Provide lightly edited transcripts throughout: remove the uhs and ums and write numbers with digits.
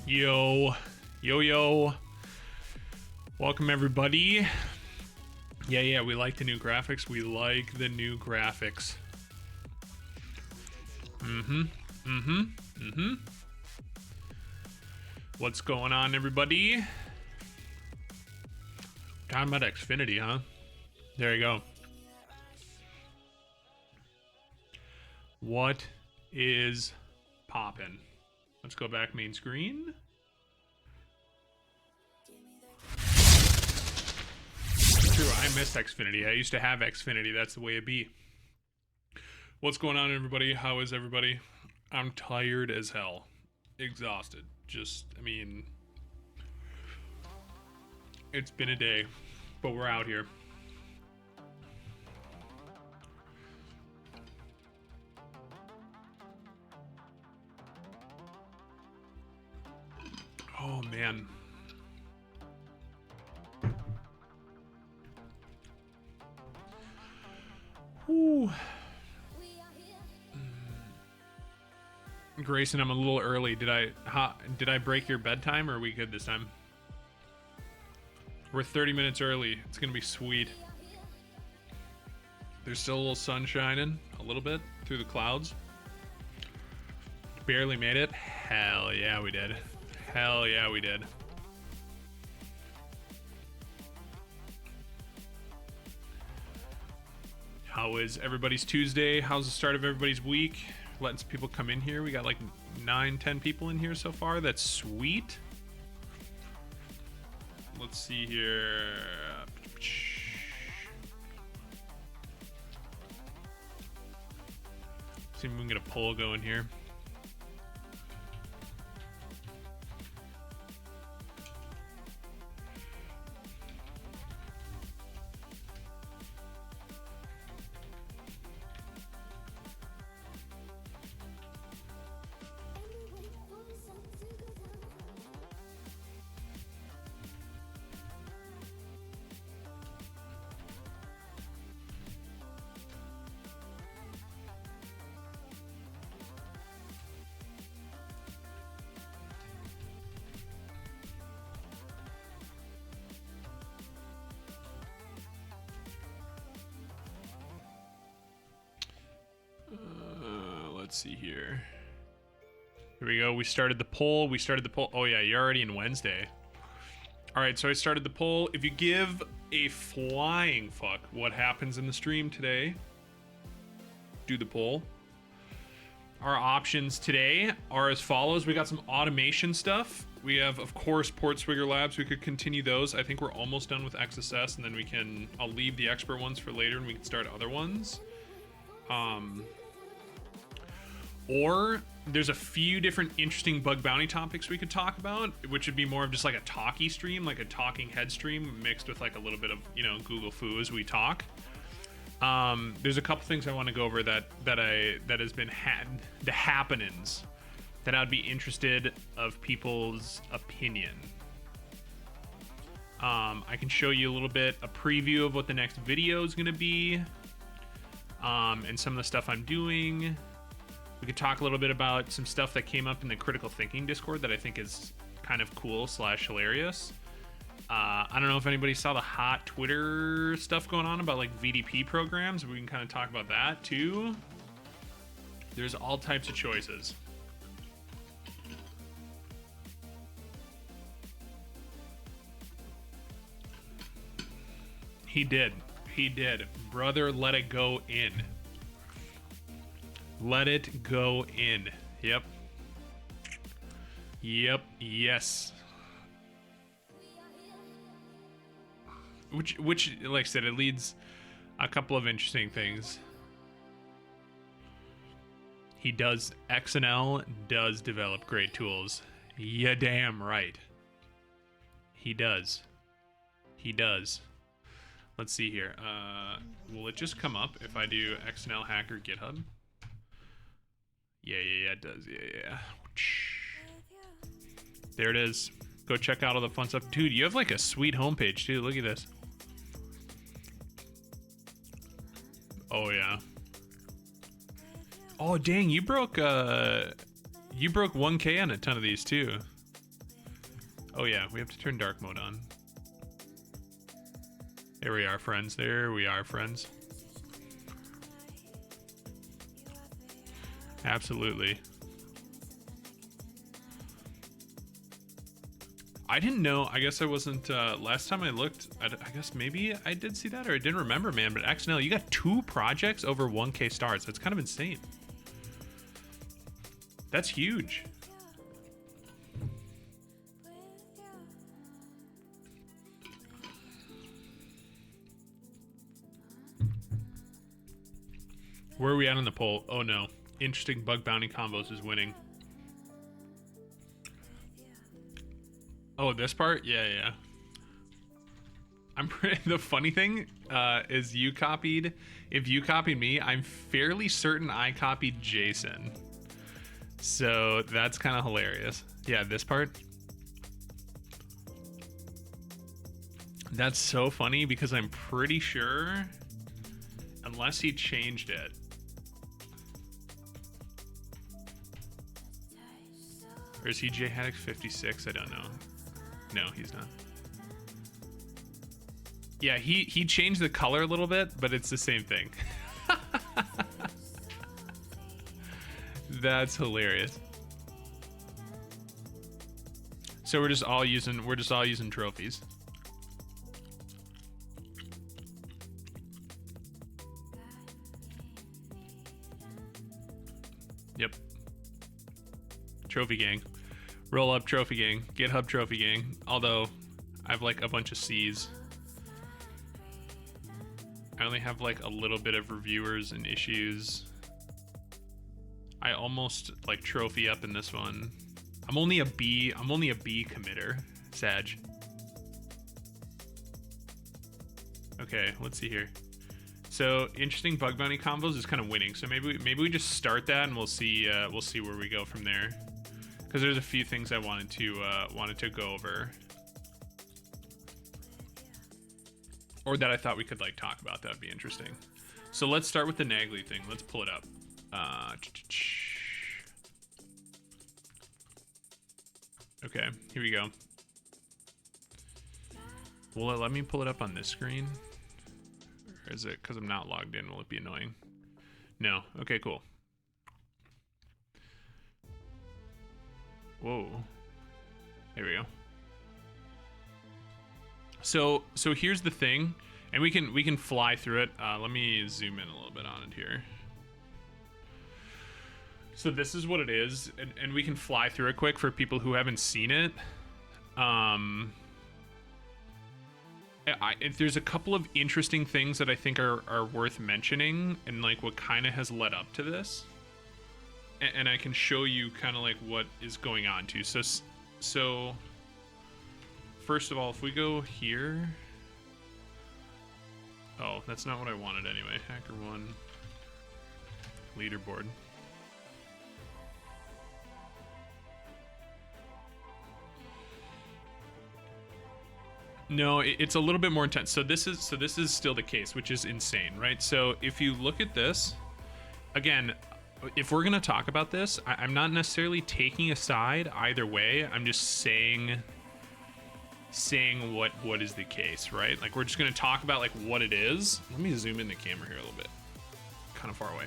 Yo. Welcome, everybody. Yeah, we like the new graphics. What's going on, everybody? Talking about Xfinity, huh? There you go. What is poppin'? Let's go back main screen. True, I missed Xfinity. I used to have Xfinity. That's the way it be. What's going on, everybody? How is everybody? I'm tired as hell. Exhausted. It's been a day, but we're out here. Oh, man. Whew. Grayson, I'm a little early. Did I break your bedtime, or are we good this time? We're 30 minutes early. It's gonna be sweet. There's still a little sun shining, a little bit through the clouds. Barely made it. Hell yeah, we did. Hell yeah, we did. How is everybody's Tuesday? How's the start of everybody's week? Letting some people come in here. We got like 9-10 people in here so far. That's sweet. Let's see here. See if we can get a poll going here. Let's see here. Here we go. We started the poll. Oh yeah, you're already in Wednesday. All right, so I started the poll. If you give a flying fuck what happens in the stream today, do the poll. Our options today are as follows. We got some automation stuff. We have, of course, Portswigger Labs. We could continue those. I think we're almost done with XSS, and then I'll leave the expert ones for later, and we can start other ones. Or there's a few different interesting bug bounty topics we could talk about, which would be more of just like a talky stream, like a talking head stream mixed with like a little bit of, Google Foo as we talk. There's a couple things I want to go over that has been the happenings that I'd be interested of people's opinion. I can show you a little bit, a preview of what the next video is going to be, and some of the stuff I'm doing. We could talk a little bit about some stuff that came up in the critical thinking Discord that I think is kind of cool / hilarious. I don't know if anybody saw the hot Twitter stuff going on about like VDP programs. We can kind of talk about that too. There's all types of choices. He did. He did. Brother, let it go in. Let it go in. Yep. Yep. Yes. Which, like I said, it leads a couple of interesting things. He does, XNL does develop great tools. Yeah, damn right. He does. He does. Let's see here. Will it just come up if I do XNL Hacker GitHub? Yeah, it does. Yeah. There it is. Go check out all the fun stuff. Dude, you have like a sweet homepage too. Look at this. Oh yeah. Oh dang, you broke 1K on a ton of these too. Oh yeah, we have to turn dark mode on. There we are, friends. There we are, friends. Absolutely. I didn't know. I guess I wasn't. Last time I looked, I guess maybe I did see that, or I didn't remember, man. But XNL, you got 2 projects over 1K stars. That's kind of insane. That's huge. Where are we at on the poll? Oh no. Interesting bug bounty combos is winning. Oh, this part? Yeah. I'm pretty, the funny thing is you copied, if you copied me, I'm fairly certain I copied Jason. So that's kind of hilarious. Yeah, this part. That's so funny because I'm pretty sure, unless he changed it. Or is he JHaddock56? I don't know. No, he's not. Yeah, he changed the color a little bit, but it's the same thing. That's hilarious. So we're just all using trophies. Yep. Trophy gang. Roll up trophy gang. GitHub trophy gang. Although I have like a bunch of C's. I only have like a little bit of reviewers and issues. I almost like trophy up in this one. I'm only a B committer, Sag. Okay, let's see here. So interesting bug bounty combos is kind of winning. So maybe we just start that and we'll see where we go from there. Because there's a few things I wanted to go over, or that I thought we could like talk about. That would be interesting. So let's start with the Naggly thing. Let's pull it up. Okay, here we go. Will it let me pull it up on this screen? Or is it because I'm not logged in? Will it be annoying? No. Okay, cool. Whoa. There we go. So here's the thing, and we can fly through it. Let me zoom in a little bit on it here. So this is what it is, and we can fly through it quick for people who haven't seen it. There's a couple of interesting things that I think are worth mentioning, and like what kind of has led up to this. And I can show you kind of like what is going on too. So first of all, if we go here, oh, that's not what I wanted anyway. HackerOne leaderboard. No, it's a little bit more intense. So this is still the case, which is insane, right? So if you look at this, again, if we're gonna talk about this, I'm not necessarily taking a side either way. I'm just saying what is the case, right? Like we're just gonna talk about like what it is. Let me zoom in the camera here a little bit, kind of far away.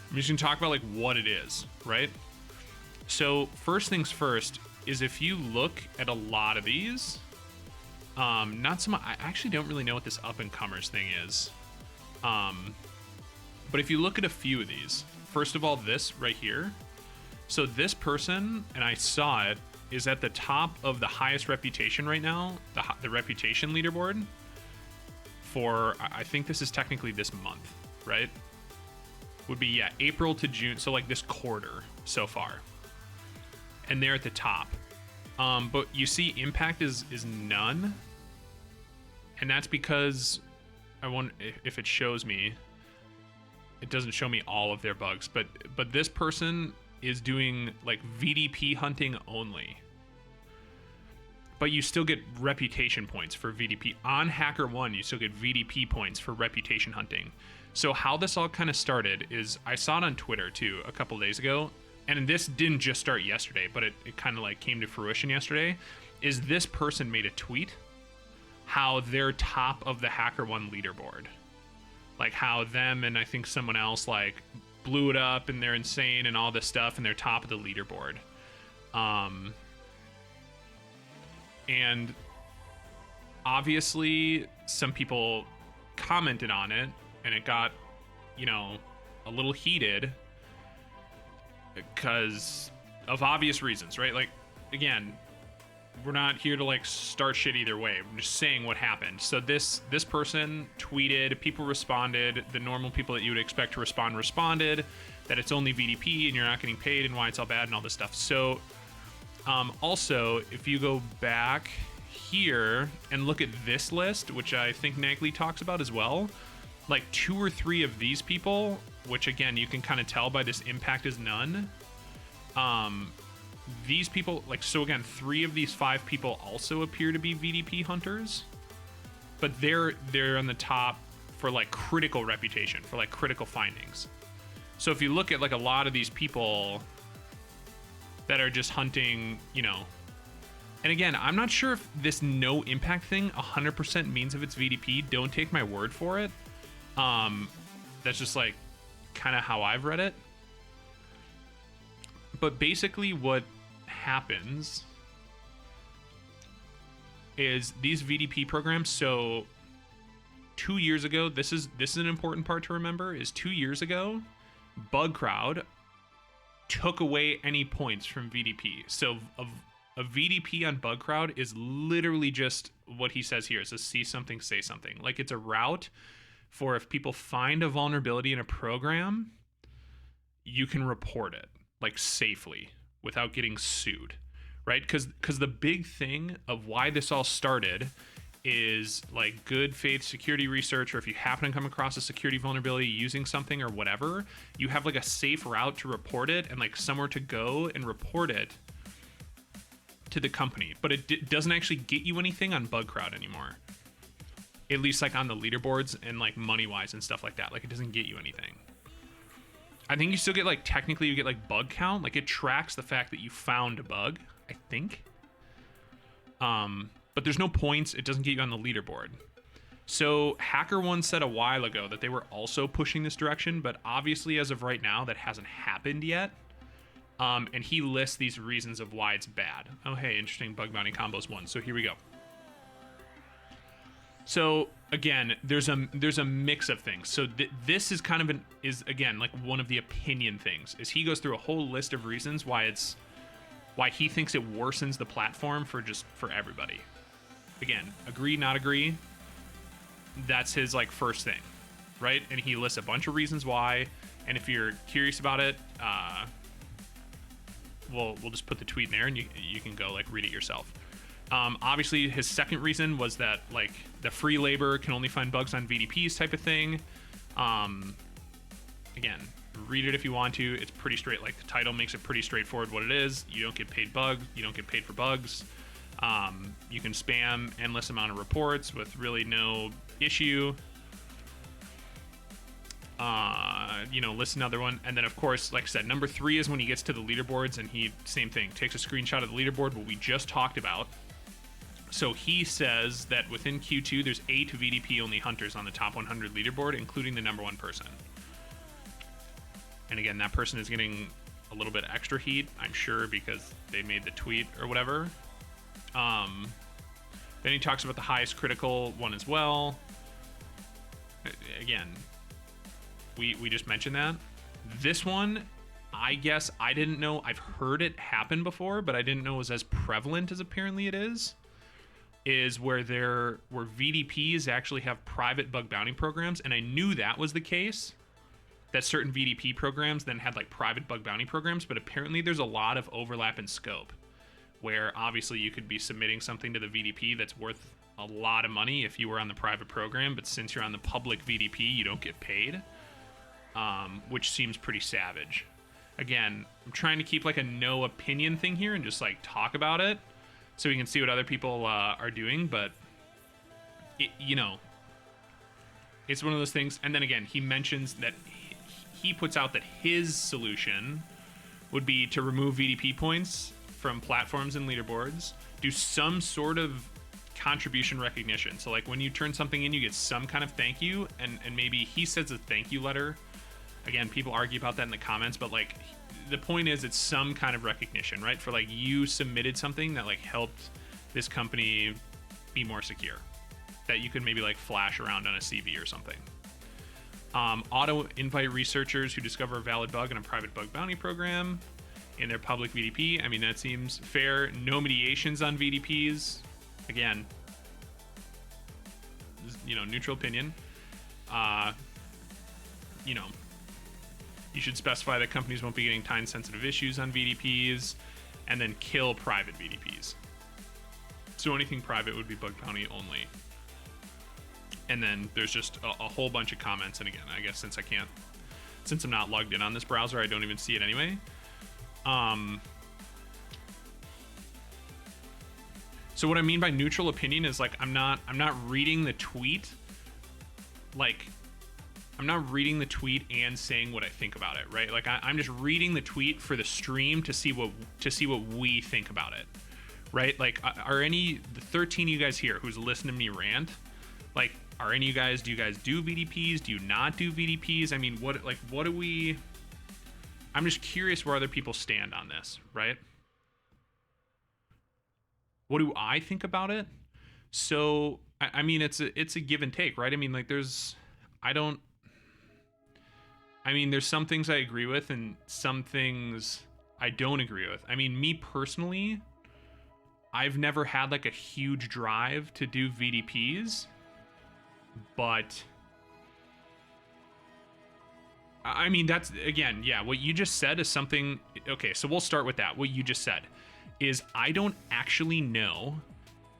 I'm just gonna talk about like what it is, right? So first things first is if you look at a lot of these, Not so much. I actually don't really know what this up and comers thing is. But if you look at a few of these, first of all, this right here. So this person, and I saw it, is at the top of the highest reputation right now, the reputation leaderboard for, I think this is technically this month, right? Would be, yeah, April to June. So like this quarter so far. And they're at the top. But you see impact is none. And that's because I wonder if it shows me, it doesn't show me all of their bugs, but this person is doing like VDP hunting only. But you still get reputation points for VDP. On HackerOne, you still get VDP points for reputation hunting. So how this all kind of started is, I saw it on Twitter too a couple days ago, and this didn't just start yesterday, but it kind of like came to fruition yesterday, is this person made a tweet how they're top of the HackerOne leaderboard. Like how them and I think someone else like blew it up and they're insane and all this stuff and they're top of the leaderboard. And obviously some people commented on it and it got, you know, a little heated because of obvious reasons, right? Like, again, we're not here to like start shit either way. I'm just saying what happened. So this person tweeted, people responded, the normal people that you would expect to respond responded, that it's only VDP and you're not getting paid and why it's all bad and all this stuff. So also, if you go back here and look at this list, which I think Nagley talks about as well, like 2 or 3 of these people, which again, you can kind of tell by this impact is none. These people, like, so again, 3 of these 5 people also appear to be VDP hunters, but they're on the top for like critical reputation, for like critical findings. So if you look at like a lot of these people that are just hunting, you know, and again, I'm not sure if this no impact thing 100% means if it's VDP. Don't take my word for it. That's just like kind of how I've read it. But basically what happens is these VDP programs, so 2 years ago, this is an important part to remember, is 2 years ago, BugCrowd took away any points from VDP. So a VDP on BugCrowd is literally just what he says here. It's a see something, say something. Like it's a route for if people find a vulnerability in a program, you can report it like safely without getting sued, right? Because the big thing of why this all started is like good faith security research, or if you happen to come across a security vulnerability using something or whatever, you have like a safe route to report it and like somewhere to go and report it to the company. But it doesn't actually get you anything on BugCrowd anymore, at least like on the leaderboards and like money wise and stuff like that. Like it doesn't get you anything. I think you still get like, technically you get like bug count. Like it tracks the fact that you found a bug, I think. But there's no points. It doesn't get you on the leaderboard. So HackerOne said a while ago that they were also pushing this direction, but obviously as of right now, that hasn't happened yet. And he lists these reasons of why it's bad. Oh, hey, interesting, bug bounty combos 1. So here we go. So again, there's a mix of things. So this is kind of again like one of the opinion things. Is he goes through a whole list of reasons why he thinks it worsens the platform for everybody. Again, agree, not agree. That's his like first thing, right? And he lists a bunch of reasons why. And if you're curious about it, we'll just put the tweet in there, and you can go like read it yourself. Obviously, his second reason was that like the free labor can only find bugs on VDPs type of thing. Again, read it if you want to. It's pretty straight. Like the title makes it pretty straightforward what it is. You don't get paid you don't get paid for bugs. You can spam endless amount of reports with really no issue. List another one. And then of course, like I said, number 3 is when he gets to the leaderboards, and he, same thing, takes a screenshot of the leaderboard, what we just talked about. So he says that within Q2, there's 8 VDP only hunters on the top 100 leaderboard, including the number 1 person. And again, that person is getting a little bit extra heat, I'm sure, because they made the tweet or whatever. Then he talks about the highest critical one as well. Again, we just mentioned that. This one, I guess I didn't know. I've heard it happen before, but I didn't know it was as prevalent as apparently it is where VDPs actually have private bug bounty programs, and I knew that was the case, that certain VDP programs then had like private bug bounty programs, but apparently there's a lot of overlap in scope, where obviously you could be submitting something to the VDP that's worth a lot of money if you were on the private program, but since you're on the public VDP, you don't get paid, which seems pretty savage. Again, I'm trying to keep like a no opinion thing here and just like talk about it so we can see what other people are doing, but it's one of those things. And then again, he mentions that he puts out that his solution would be to remove VDP points from platforms and leaderboards, do some sort of contribution recognition. So like when you turn something in, you get some kind of thank you, and maybe he says a thank you letter. Again, people argue about that in the comments, but like the point is it's some kind of recognition, right? For like you submitted something that like helped this company be more secure, that you could maybe like flash around on a CV or something. Auto invite researchers who discover a valid bug in a private bug bounty program in their public VDP. I mean, that seems fair. No mediations on VDPs. Again, neutral opinion. You should specify that companies won't be getting time-sensitive issues on VDPs, and then kill private VDPs. So anything private would be bug bounty only. And then there's just a whole bunch of comments. And again, I guess since I'm not logged in on this browser, I don't even see it anyway. So what I mean by neutral opinion is like I'm not reading the tweet, like I'm not reading the tweet and saying what I think about it, right? Like I'm just reading the tweet for the stream to see what we think about it, right? Like are the 13 of you guys here who's listening to me rant, like do you guys do VDPs? Do you not do VDPs? I mean, what do we? I'm just curious where other people stand on this, right? What do I think about it? So I mean, it's a give and take, right? I mean, like there's some things I agree with and some things I don't agree with. I mean, me personally, I've never had like a huge drive to do VDPs, but I mean, that's, again, yeah, what you just said is something, okay, so we'll start with that. What you just said is I don't actually know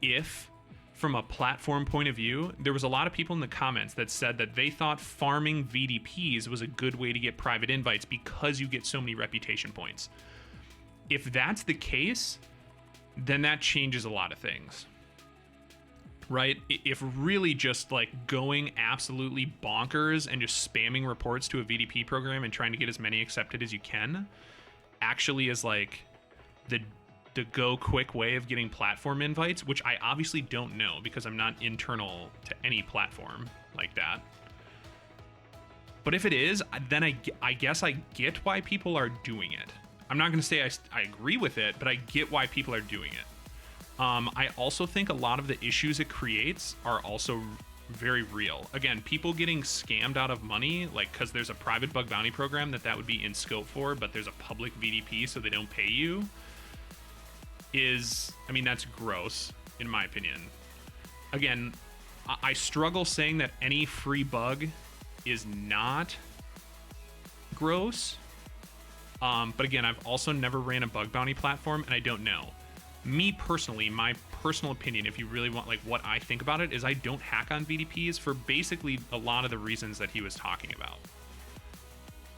if, from a platform point of view, there was a lot of people in the comments that said that they thought farming VDPs was a good way to get private invites because you get so many reputation points. If that's the case, then that changes a lot of things, right? If really just like going absolutely bonkers and just spamming reports to a VDP program and trying to get as many accepted as you can actually is like the go quick way of getting platform invites, which I obviously don't know because I'm not internal to any platform like that. But if it is, then I guess I get why people are doing it. I'm not going to say I agree with it, but I get why people are doing it. I also think a lot of the issues it creates are also very real. Again, people getting scammed out of money, like because there's a private bug bounty program that would be in scope for, but there's a public VDP so they don't pay you, that's gross, in my opinion. Again, I struggle saying that any free bug is not gross. But again, I've also never ran a bug bounty platform, and I don't know. Me personally, my personal opinion, if you really want like what I think about it, is I don't hack on VDPs for basically a lot of the reasons that he was talking about.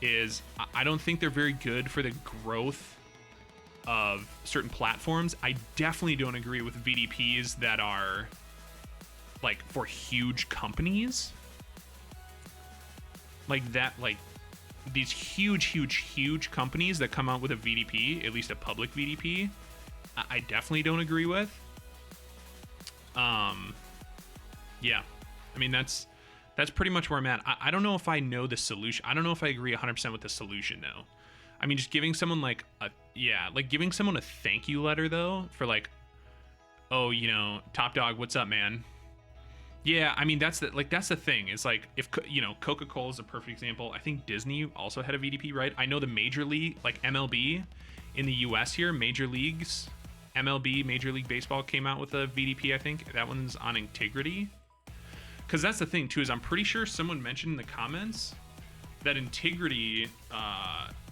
I don't think they're very good for the growth of certain platforms. I definitely don't agree with VDPs that are like for huge companies. Like that, like these huge companies that come out with a VDP, at least a public VDP, I definitely don't agree with. Yeah, I mean, that's pretty much where I'm at. I don't know if I know the solution. I don't know if I agree 100% with the solution, though. I mean, just giving someone giving someone a thank you letter, though, for like Oh, Top Dog, what's up, man? Yeah, I mean that's the thing. It's like if Coca-Cola is a perfect example. I think Disney also had a VDP, right? I know the major league, like MLB in the US here, major leagues, MLB, Major League Baseball came out with a VDP, I think. That one's on integrity. Cuz that's the thing too, is I'm pretty sure someone mentioned in the comments that integrity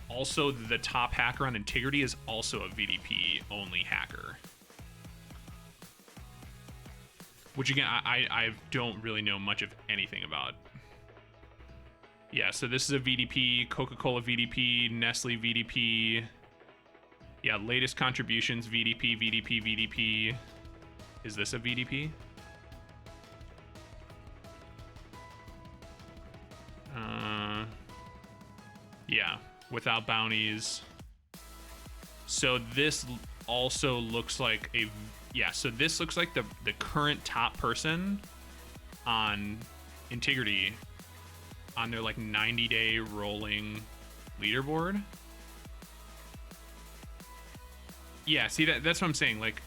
also the top hacker on integrity is also a VDP only hacker. Which again, I don't really know much of anything about. Yeah, so this is a VDP, Coca-Cola VDP, Nestle VDP. Yeah, latest contributions, VDP, VDP, VDP. Is this a VDP? Yeah, without bounties. So this also looks like a... Yeah, so this looks like the current top person on integrity on their like 90-day rolling leaderboard. Yeah, see that's what I'm saying. Like,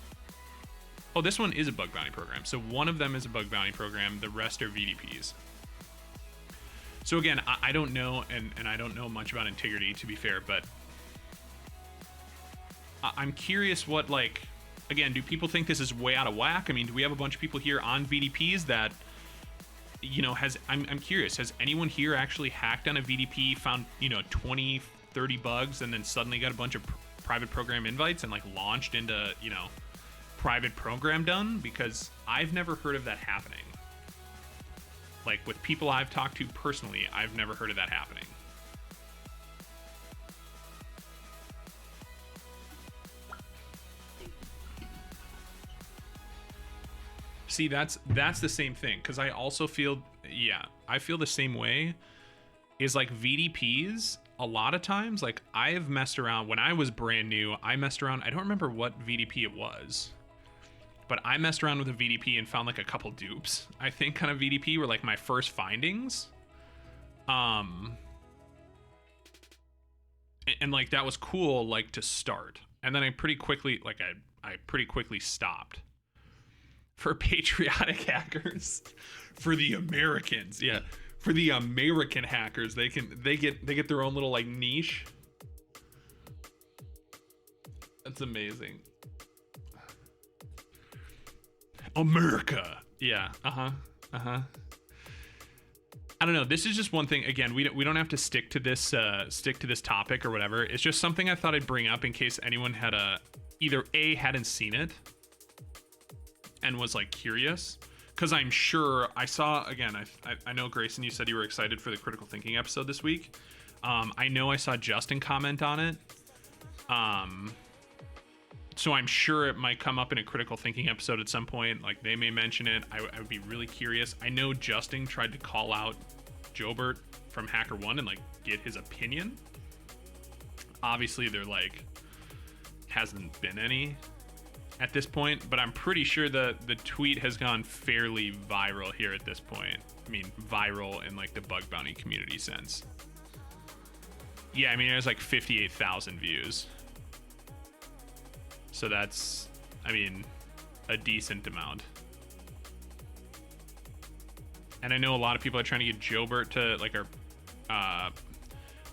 oh, this one is a bug bounty program. So one of them is a bug bounty program. The rest are VDPs. So again, I don't know, and I don't know much about integrity to be fair, but I'm curious what like. Again, do people think this is way out of whack? I mean, do we have a bunch of people here on VDPs that, I'm curious, has anyone here actually hacked on a VDP, found, 20, 30 bugs, and then suddenly got a bunch of private program invites and like launched into, private program done? Because I've never heard of that happening. Like with people I've talked to personally, I've never heard of that happening. See, that's the same thing, because I also feel, yeah, I feel the same way. Is like VDPs, a lot of times, like I've messed around when I was brand new. I messed around, I don't remember what VDP it was, but I messed around with a VDP and found like a couple dupes. I think kind of VDP were like my first findings. And like that was cool, like to start, and then I pretty quickly, like I pretty quickly stopped. For patriotic hackers, for the Americans, yeah, for the American hackers, they get their own little like niche. That's amazing. America, yeah, I don't know. This is just one thing. Again, we don't have to stick to this topic or whatever. It's just something I thought I'd bring up in case anyone had either A, hadn't seen it and was like curious, because I'm sure I saw, again, I know Grayson, you said you were excited for the critical thinking episode this week. I know I saw Justin comment on it, so I'm sure it might come up in a critical thinking episode at some point. Like they may mention it. I would be really curious. I know Justin tried to call out Jobert from HackerOne and like get his opinion. Obviously there like hasn't been any at this point, but I'm pretty sure the tweet has gone fairly viral here at this point. I mean, viral in like the bug bounty community sense. Yeah, I mean, there's like 58,000 views. So that's, I mean, a decent amount. And I know a lot of people are trying to get Jobert to like, are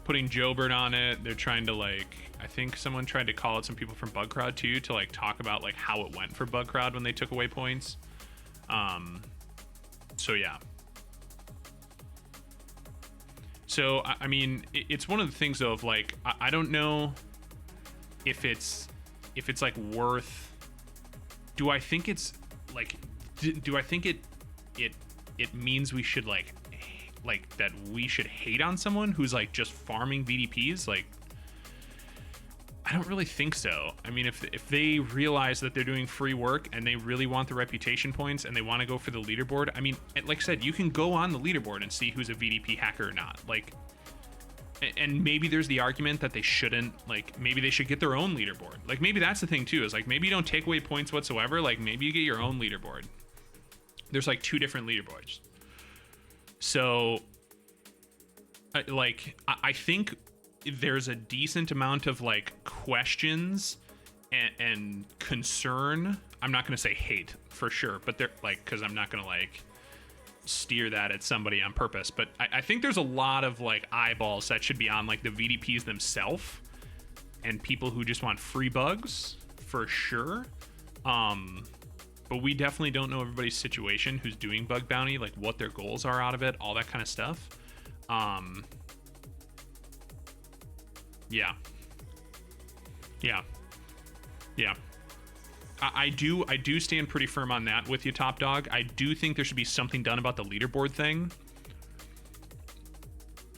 putting Jobert on it. They're trying to like, I think someone tried to call out some people from BugCrowd too to like talk about like how it went for BugCrowd when they took away points. So yeah. So I mean, it's one of the things though of like I don't know if it's like worth. Do I think it's like? Do I think it means we should like that we should hate on someone who's like just farming VDPs? Like, I don't really think so. I mean, if they realize that they're doing free work and they really want the reputation points and they want to go for the leaderboard, I mean, like I said, you can go on the leaderboard and see who's a VDP hacker or not. Like, and maybe there's the argument that they shouldn't, like, maybe they should get their own leaderboard. Like, maybe that's the thing too, is like, maybe you don't take away points whatsoever. Like, maybe you get your own leaderboard. There's like 2 different leaderboards. So, like, I think there's a decent amount of like questions and concern. I'm not gonna say hate for sure, but they're like, because I'm not gonna like steer that at somebody on purpose, but I think there's a lot of like eyeballs that should be on like the VDPs themselves and people who just want free bugs for sure. But we definitely don't know everybody's situation who's doing bug bounty, like what their goals are out of it, all that kind of stuff. Yeah. I do stand pretty firm on that with you, Top Dog. I do think there should be something done about the leaderboard thing.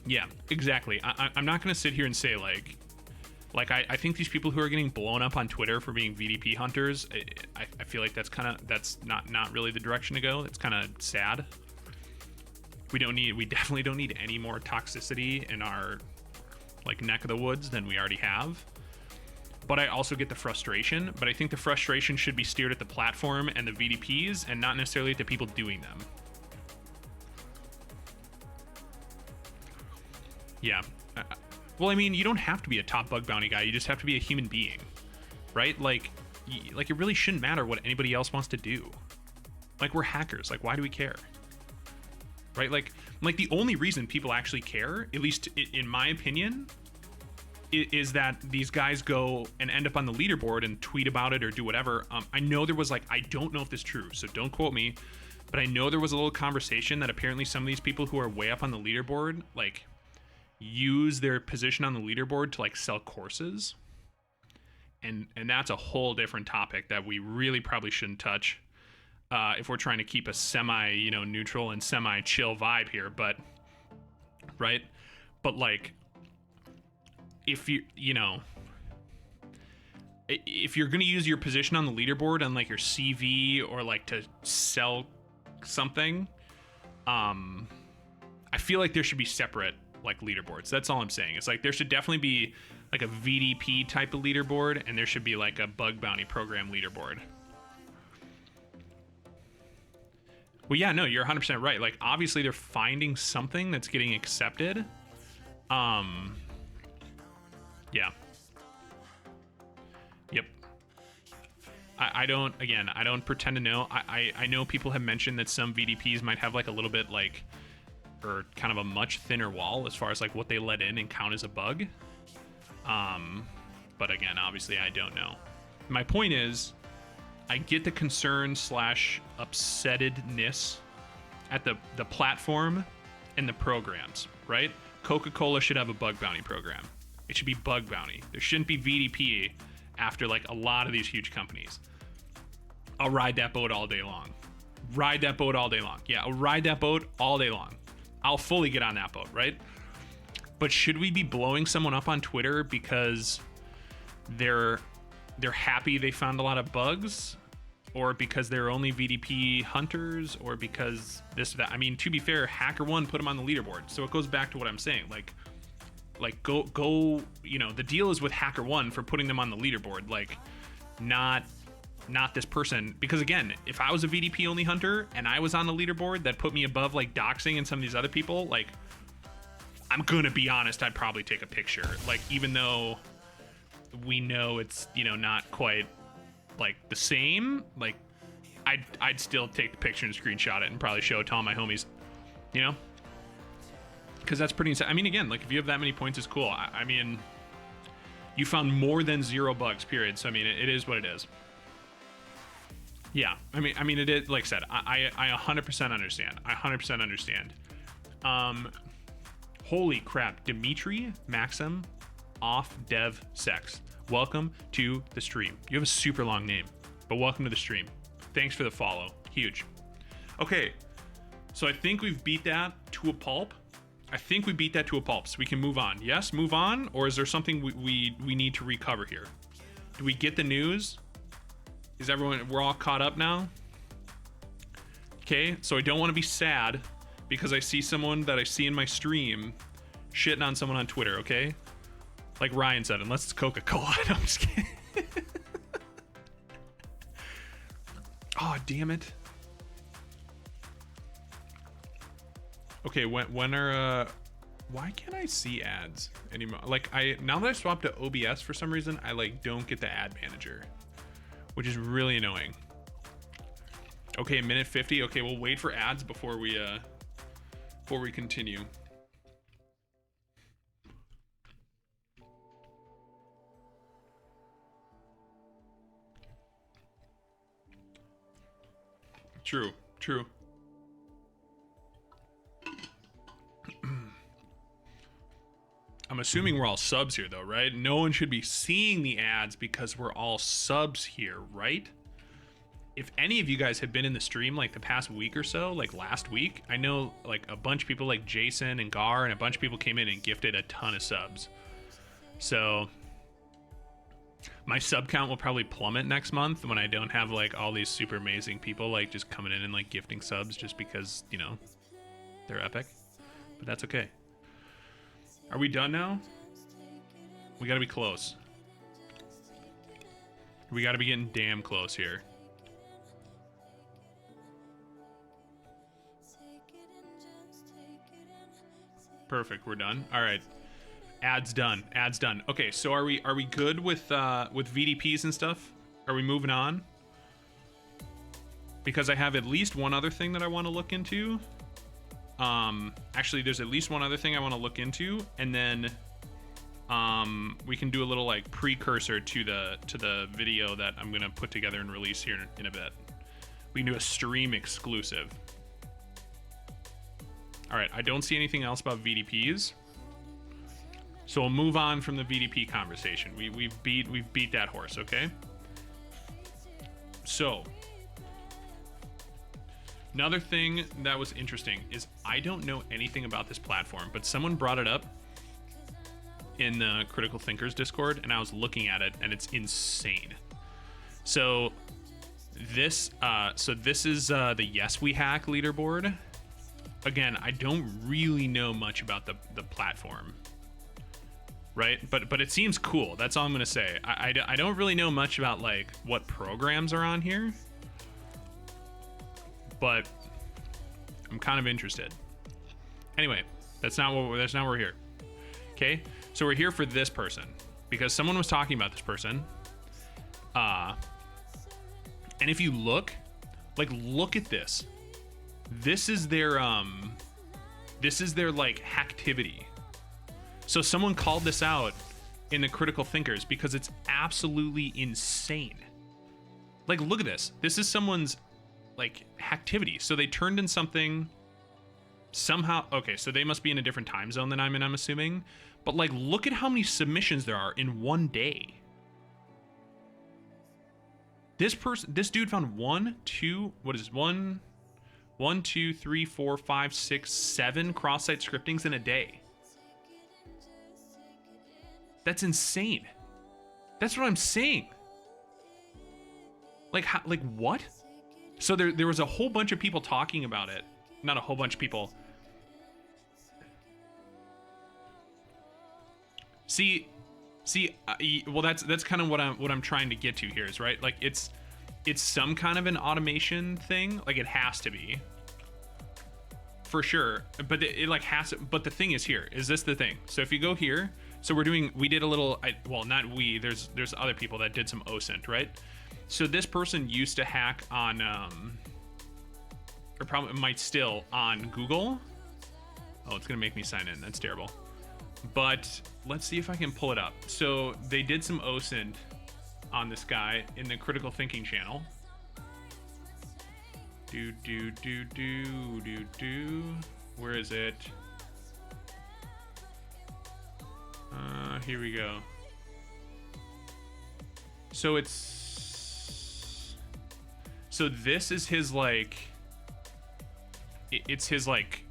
Yeah, exactly. I'm not going to sit here and say like I think these people who are getting blown up on Twitter for being VDP hunters, I feel like that's not really the direction to go. It's kind of sad. We definitely don't need any more toxicity in our like neck of the woods than we already have. But I also get the frustration, but I think the frustration should be steered at the platform and the VDPs and not necessarily at the people doing them. Yeah. Well, I mean, you don't have to be a top bug bounty guy. You just have to be a human being, right? Like it really shouldn't matter what anybody else wants to do. Like, we're hackers. Like, why do we care? Right? Like the only reason people actually care, at least in my opinion, is that these guys go and end up on the leaderboard and tweet about it or do whatever. I know there was like, I don't know if this is true, so don't quote me, but I know there was a little conversation that apparently some of these people who are way up on the leaderboard, like, use their position on the leaderboard to like sell courses. And that's a whole different topic that we really probably shouldn't touch if we're trying to keep a semi, neutral and semi chill vibe here, but right? But like, if if you're going to use your position on the leaderboard on like your CV or like to sell something, I feel like there should be separate like leaderboards. That's all I'm saying. It's like there should definitely be like a VDP type of leaderboard, and there should be like a bug bounty program leaderboard. Well, yeah, no, you're 100% right. Like, obviously they're finding something that's getting accepted. Yeah. Yep. I don't pretend to know. I know people have mentioned that some VDPs might have like a little bit like, or kind of a much thinner wall as far as like what they let in and count as a bug. But again, obviously I don't know. My point is, I get the concern / upsettedness at the platform and the programs, right? Coca-Cola should have a bug bounty program. It should be bug bounty. There shouldn't be VDP after like a lot of these huge companies. I'll ride that boat all day long. Yeah, I'll ride that boat all day long. I'll fully get on that boat, right? But should we be blowing someone up on Twitter because they're happy they found a lot of bugs, or because they're only VDP hunters, or because this or that? I mean, to be fair, HackerOne put them on the leaderboard, so it goes back to what I'm saying. Like go, the deal is with HackerOne for putting them on the leaderboard, like not this person. Because again, if I was a VDP only hunter and I was on the leaderboard, that put me above like doxing and some of these other people, like, I'm gonna be honest, I'd probably take a picture. Like, even though we know it's, not quite like the same, like I'd still take the picture and screenshot it and probably show it to all my homies, because that's pretty insane. I mean, again, like, if you have that many points, it's cool. I mean, you found more than 0 bugs, period. So I mean, it is what it is. Yeah, I mean, it is, like I said, I 100% understand. I 100% understand. Holy crap, Dimitri Maxim off dev sex. Welcome to the stream. You have a super long name, but welcome to the stream. Thanks for the follow. Huge. Okay, so I think we've beat that to a pulp. So we can move on. Yes, move on, or is there something we need to recover here? Do we get the news? Is we're all caught up now? Okay, so I don't want to be sad because I see someone that I see in my stream shitting on someone on Twitter, okay? Like Ryan said, unless it's Coca-Cola. No, I'm just kidding. Oh, damn it. Okay, when are Why can't I see ads anymore? Like now that I swapped to OBS for some reason, I like don't get the ad manager, which is really annoying. Okay, a minute 50. Okay, we'll wait for ads before we continue. True, true. I'm assuming we're all subs here though, right? No one should be seeing the ads because we're all subs here, right? If any of you guys have been in the stream like the past week or so, like last week, I know like a bunch of people like Jason and Gar and a bunch of people came in and gifted a ton of subs. So my sub count will probably plummet next month when I don't have like all these super amazing people like just coming in and like gifting subs just because, you know, they're epic. But that's okay. Are we done now? We gotta be close. We gotta be getting damn close here. Perfect, we're done. All right, ads done. Ads done. Okay, so are we good with VDPs and stuff? Are we moving on? Because I have at least one other thing that I want to look into. Actually, there's at least one other thing I want to look into, and then we can do a little like precursor to the video that I'm gonna put together and release here in a bit. We can do a stream exclusive. All right, I don't see anything else about VDPs, so we'll move on from the VDP conversation. We've beat that horse, okay? So another thing that was interesting is I don't know anything about this platform, but someone brought it up in the Critical Thinkers Discord, and I was looking at it, and it's insane. So this is the Yes We Hack leaderboard. Again, I don't really know much about the platform, right? But it seems cool. That's all I'm gonna say. I don't really know much about like what programs are on here, but I'm kind of interested. Anyway, that's not why we're here. Okay, so we're here for this person because someone was talking about this person. And if you look at this. This is their like hacktivity. So someone called this out in the Critical Thinkers because it's absolutely insane. Like, look at this. This is someone's like hacktivity. So they turned in something somehow. Okay, so they must be in a different time zone than I'm in, I'm assuming. But like, look at how many submissions there are in one day. This dude found 1, 2, 3, 4, 5, 6, 7 cross-site scriptings in a day. That's insane. That's what I'm saying. Like, how, like what? So there was a whole bunch of people talking about it. Not a whole bunch of people. Well, that's kind of what I'm trying to get to here is, right? Like it's some kind of an automation thing. Like it has to be. For sure, but it like has to, but the thing is here, is this the thing? So if you go here, so we did a little, well, not we, there's other people that did some OSINT, right? So this person used to hack on, or probably might still on Google. Oh, it's gonna make me sign in, that's terrible. But let's see if I can pull it up. So they did some OSINT on this guy in the Critical Thinking channel. Where is it? Here we go. So this is his like, it's his like,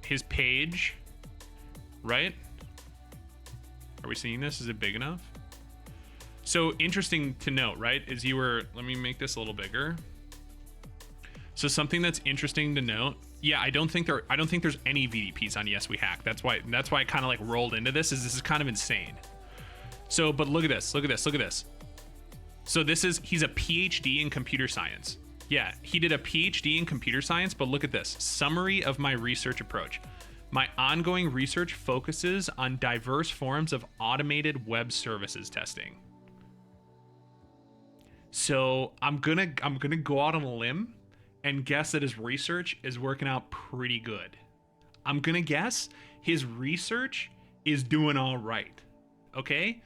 his page, right? Are we seeing this? Is it big enough? So interesting to note, right? Is let me make this a little bigger. So something that's interesting to note, yeah, I don't think there's any VDPs on Yes We Hack. That's why I kind of like rolled into this. Is kind of insane. So, but look at this. So he's a PhD in computer science. Yeah, he did a PhD in computer science, but look at this. Summary of my research approach. My ongoing research focuses on diverse forms of automated web services testing. So I'm gonna go out on a limb and guess that his research is working out pretty good. I'm gonna guess his research is doing all right. Okay?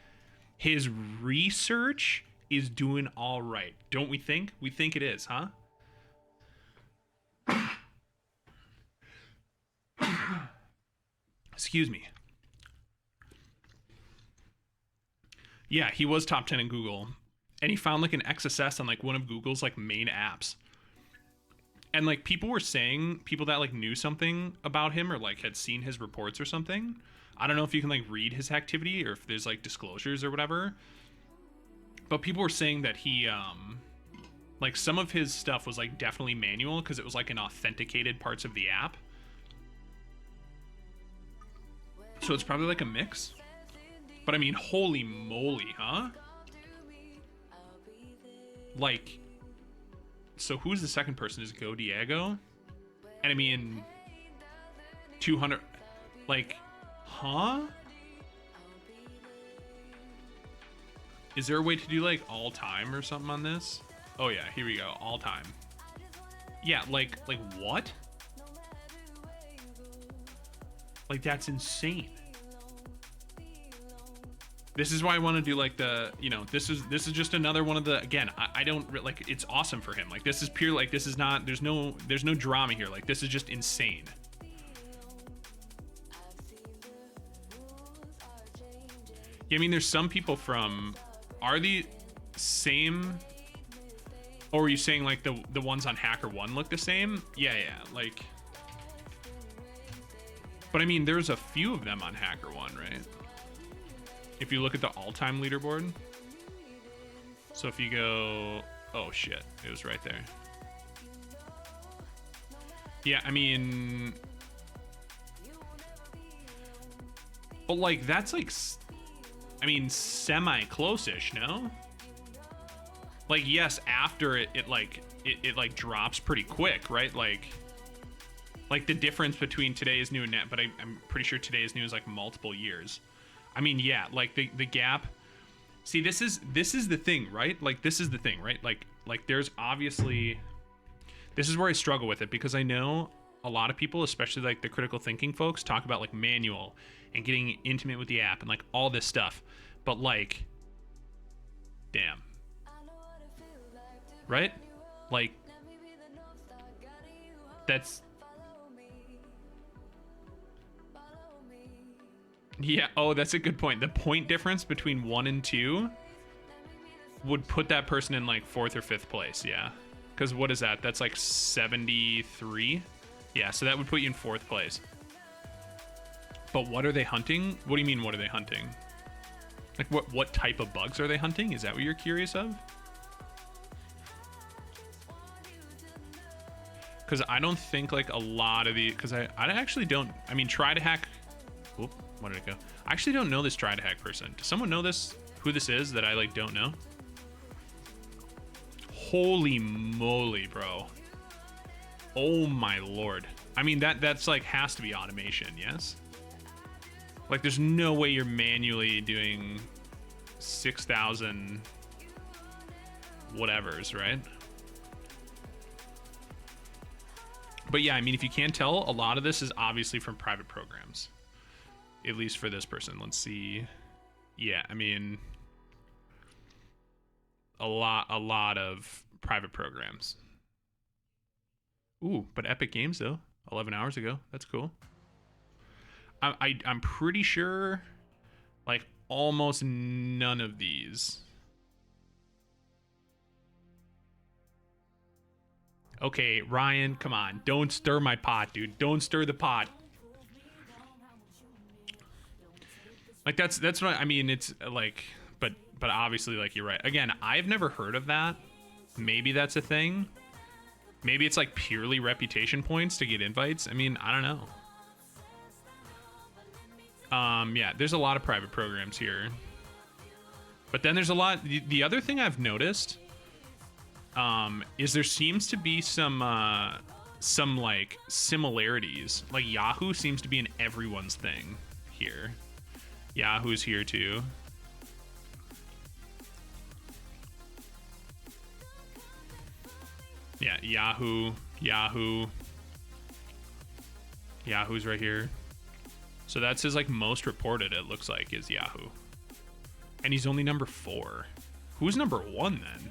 His research is doing all right. Don't we think? We think it is, huh? Excuse me. Yeah, he was top 10 in Google. And he found like an XSS on like one of Google's like main apps. And like people were saying, people that like knew something about him or like had seen his reports or something. I don't know if you can like read his activity or if there's like disclosures or whatever. But people were saying that he like some of his stuff was like definitely manual because it was like in authenticated parts of the app. So it's probably like a mix. But I mean, holy moly, huh? Like, so who's the second person? Is Go Diego? And I mean, 200, like, huh? Is there a way to do like all time or something on this? Oh yeah, here we go, all time. Yeah, like what? Like that's insane. This is why I want to do like the, you know, this is just another one of the, again, I don't like, it's awesome for him. Like this is pure, like this is not, there's no drama here. Like this is just insane. Yeah, I mean, there's some people from, are the same, or are you saying like the ones on HackerOne look the same? Yeah, like, but I mean, there's a few of them on HackerOne, right? If you look at the all-time leaderboard. So if you go, oh shit, it was right there. Yeah, I mean, but like that's like, I mean, semi-close-ish, no? Like yes, after it like drops pretty quick, right? Like the difference between Today Is New and Net, but I'm pretty sure Today Is New is like multiple years. I mean, yeah, like the gap. See, this is the thing, right? Like this is the thing, right? Like there's obviously, this is where I struggle with it because I know a lot of people, especially like the critical thinking folks, talk about like manual and getting intimate with the app and like all this stuff. But like, damn. Right? Like that's, yeah, oh, that's a good point. The point difference between 1 and 2 would put that person in like 4th or 5th place, yeah. Because what is that? That's like 73? Yeah, so that would put you in 4th place. But what are they hunting? What do you mean, what are they hunting? Like what type of bugs are they hunting? Is that what you're curious of? Because I don't think like a lot of the, because I actually don't, I mean, try to hack, oop, where did it go? I actually don't know this try to hack person. Does someone know this, who this is that I like don't know? Holy moly, bro. Oh my lord. I mean, that's like has to be automation, yes? Like there's no way you're manually doing 6,000 whatevers, right? But yeah, I mean, if you can't tell, a lot of this is obviously from private programs. At least for this person. Let's see. Yeah, I mean, a lot of private programs. Ooh, but Epic Games though, 11 hours ago. That's cool. I'm pretty sure like almost none of these. Okay, Ryan, come on. Don't stir my pot, dude. Don't stir the pot. Like that's what I mean. It's like, but obviously, like you're right. Again, I've never heard of that. Maybe that's a thing. Maybe it's like purely reputation points to get invites. I mean, I don't know. Yeah, there's a lot of private programs here. But then there's a lot. The other thing I've noticed is there seems to be some some like similarities. Like Yahoo seems to be in everyone's thing here. Yahoo's here too. Yeah, Yahoo's right here. So that's his like most reported, it looks like, is Yahoo. And he's only number 4. Who's number 1 then?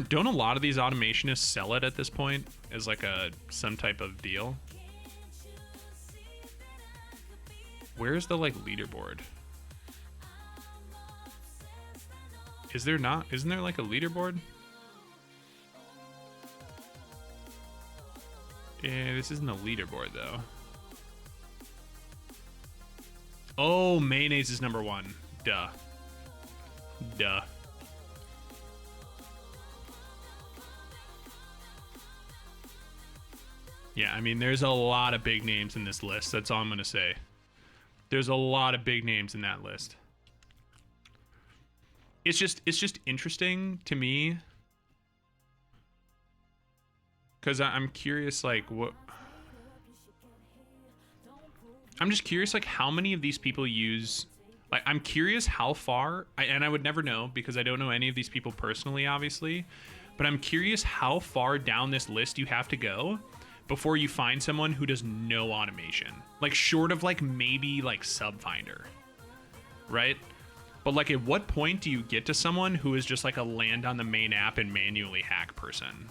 Don't a lot of these automationists sell it at this point as like some type of deal? Where's the like leaderboard? Isn't there like a leaderboard? Yeah, this isn't a leaderboard though. Oh, mayonnaise is number 1. Duh. Yeah, I mean, there's a lot of big names in this list. That's all I'm going to say. There's a lot of big names in that list. It's just interesting to me. Because I'm curious, like, what... I'm just curious, like, how many of these people use... Like, I'm curious how far... and I would never know, because I don't know any of these people personally, obviously. But I'm curious how far down this list you have to go before you find someone who does no automation. Like, short of, like, maybe, like, Subfinder. Right? But, like, at what point do you get to someone who is just, like, a land on the main app and manually hack person?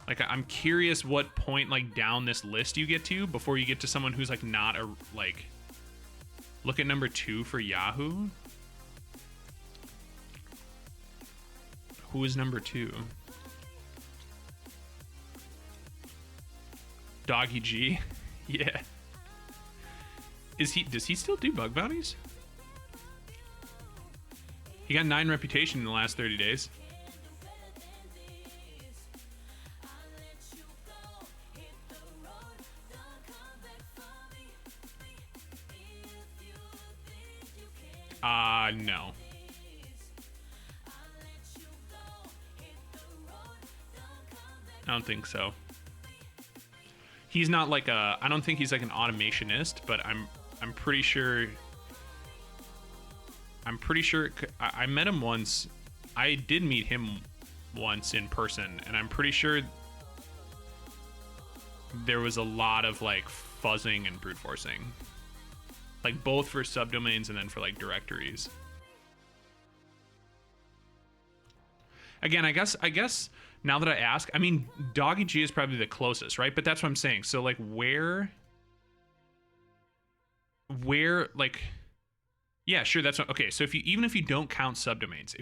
Like, I'm curious what point, like, down this list you get to before you get to someone who's, like, not a, like... Look at number 2 for Yahoo. Who is number 2? Doggy G? Yeah. Does he still do bug bounties? He got 9 reputation in the last 30 days. No. I don't think so. He's not like I don't think he's like an automationist, but I'm pretty sure I met him once. I did meet him once in person, and I'm pretty sure there was a lot of like fuzzing and brute forcing. Like both for subdomains and then for like directories. Again, I guess now that I ask, I mean, Doggy G is probably the closest, right? But that's what I'm saying. So like where like, yeah, sure. That's what, okay. So even if you don't count subdomains,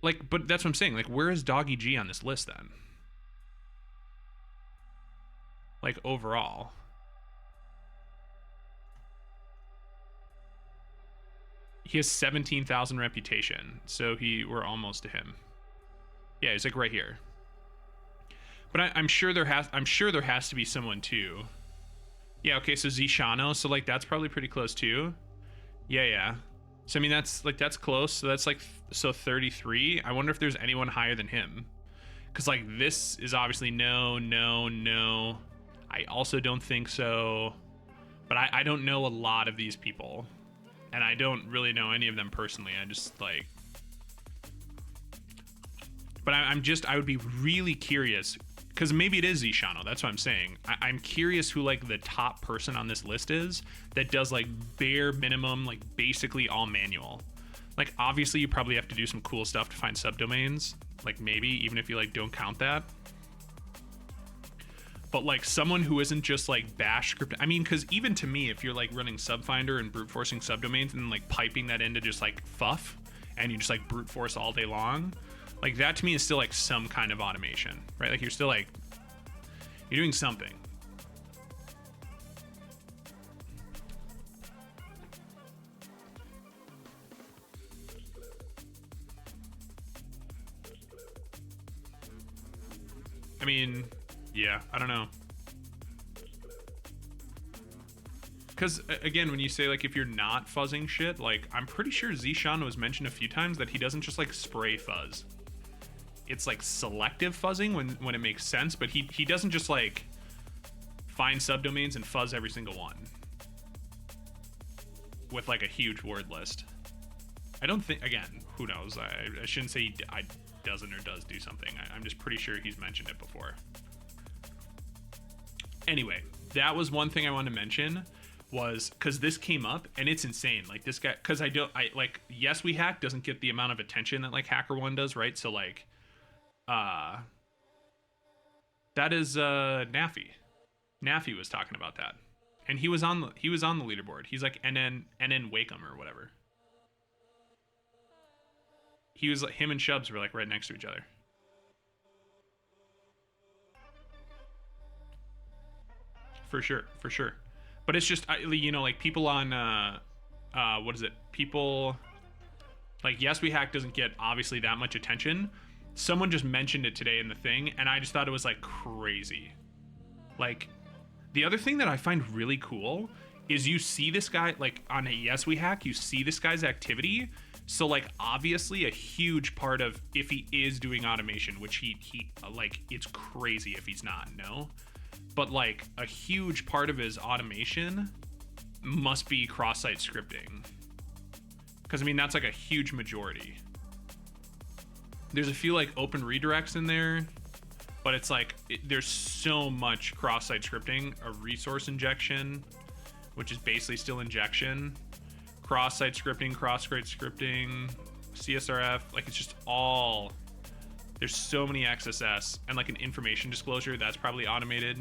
like, but that's what I'm saying. Like, where is Doggy G on this list then? Like overall. He has 17,000 reputation, so we're almost to him. Yeah, he's like right here. But I'm sure there has to be someone too. Yeah, okay, so Zishano, so like that's probably pretty close too. Yeah. So I mean that's close. So that's like 33. I wonder if there's anyone higher than him. Cause like this is obviously no. I also don't think so. But I don't know a lot of these people. And I don't really know any of them personally. I just like, but I would be really curious because maybe it is Zishano. That's what I'm saying. I'm curious who like the top person on this list is that does like bare minimum, like basically all manual. Like obviously you probably have to do some cool stuff to find subdomains. Like maybe even if you like don't count that. But like someone who isn't just like bash script. I mean, because even to me, if you're like running Subfinder and brute forcing subdomains and like piping that into just like fuff and you just like brute force all day long, like that to me is still like some kind of automation, right? Like you're still like, you're doing something. I mean, yeah, I don't know. because again, when you say like if you're not fuzzing shit, like I'm pretty sure Zishan was mentioned a few times that he doesn't just like spray fuzz. It's like selective fuzzing when it makes sense, but he doesn't just like find subdomains and fuzz every single one with like a huge word list. I don't think, again, who knows? I shouldn't say he doesn't or does do something. I'm just pretty sure he's mentioned it before. Anyway, that was one thing I wanted to mention, was because this came up and it's insane. Like this guy, because I like, yes, we hack doesn't get the amount of attention that like HackerOne does, right? So like, that is Naffy. Naffy was talking about that, and he was on the leaderboard. He's like NN Wakeham or whatever. He was like, him and Shubs were like right next to each other. For sure. But it's just, you know, like people on, what is it? People, like, Yes We Hack doesn't get obviously that much attention. Someone just mentioned it today in the thing, and I just thought it was like crazy. Like, the other thing that I find really cool is you see this guy, like on a Yes We Hack, you see this guy's activity. So like obviously a huge part of, if he is doing automation, which he like, it's crazy if he's not, no? But like a huge part of his automation must be cross-site scripting. Because I mean, that's like a huge majority. There's a few like open redirects in there, but it's like, there's so much cross-site scripting, a resource injection, which is basically still injection, cross-site scripting, cross-site scripting, CSRF, like it's just all, there's so many XSS, and like an information disclosure, that's probably automated.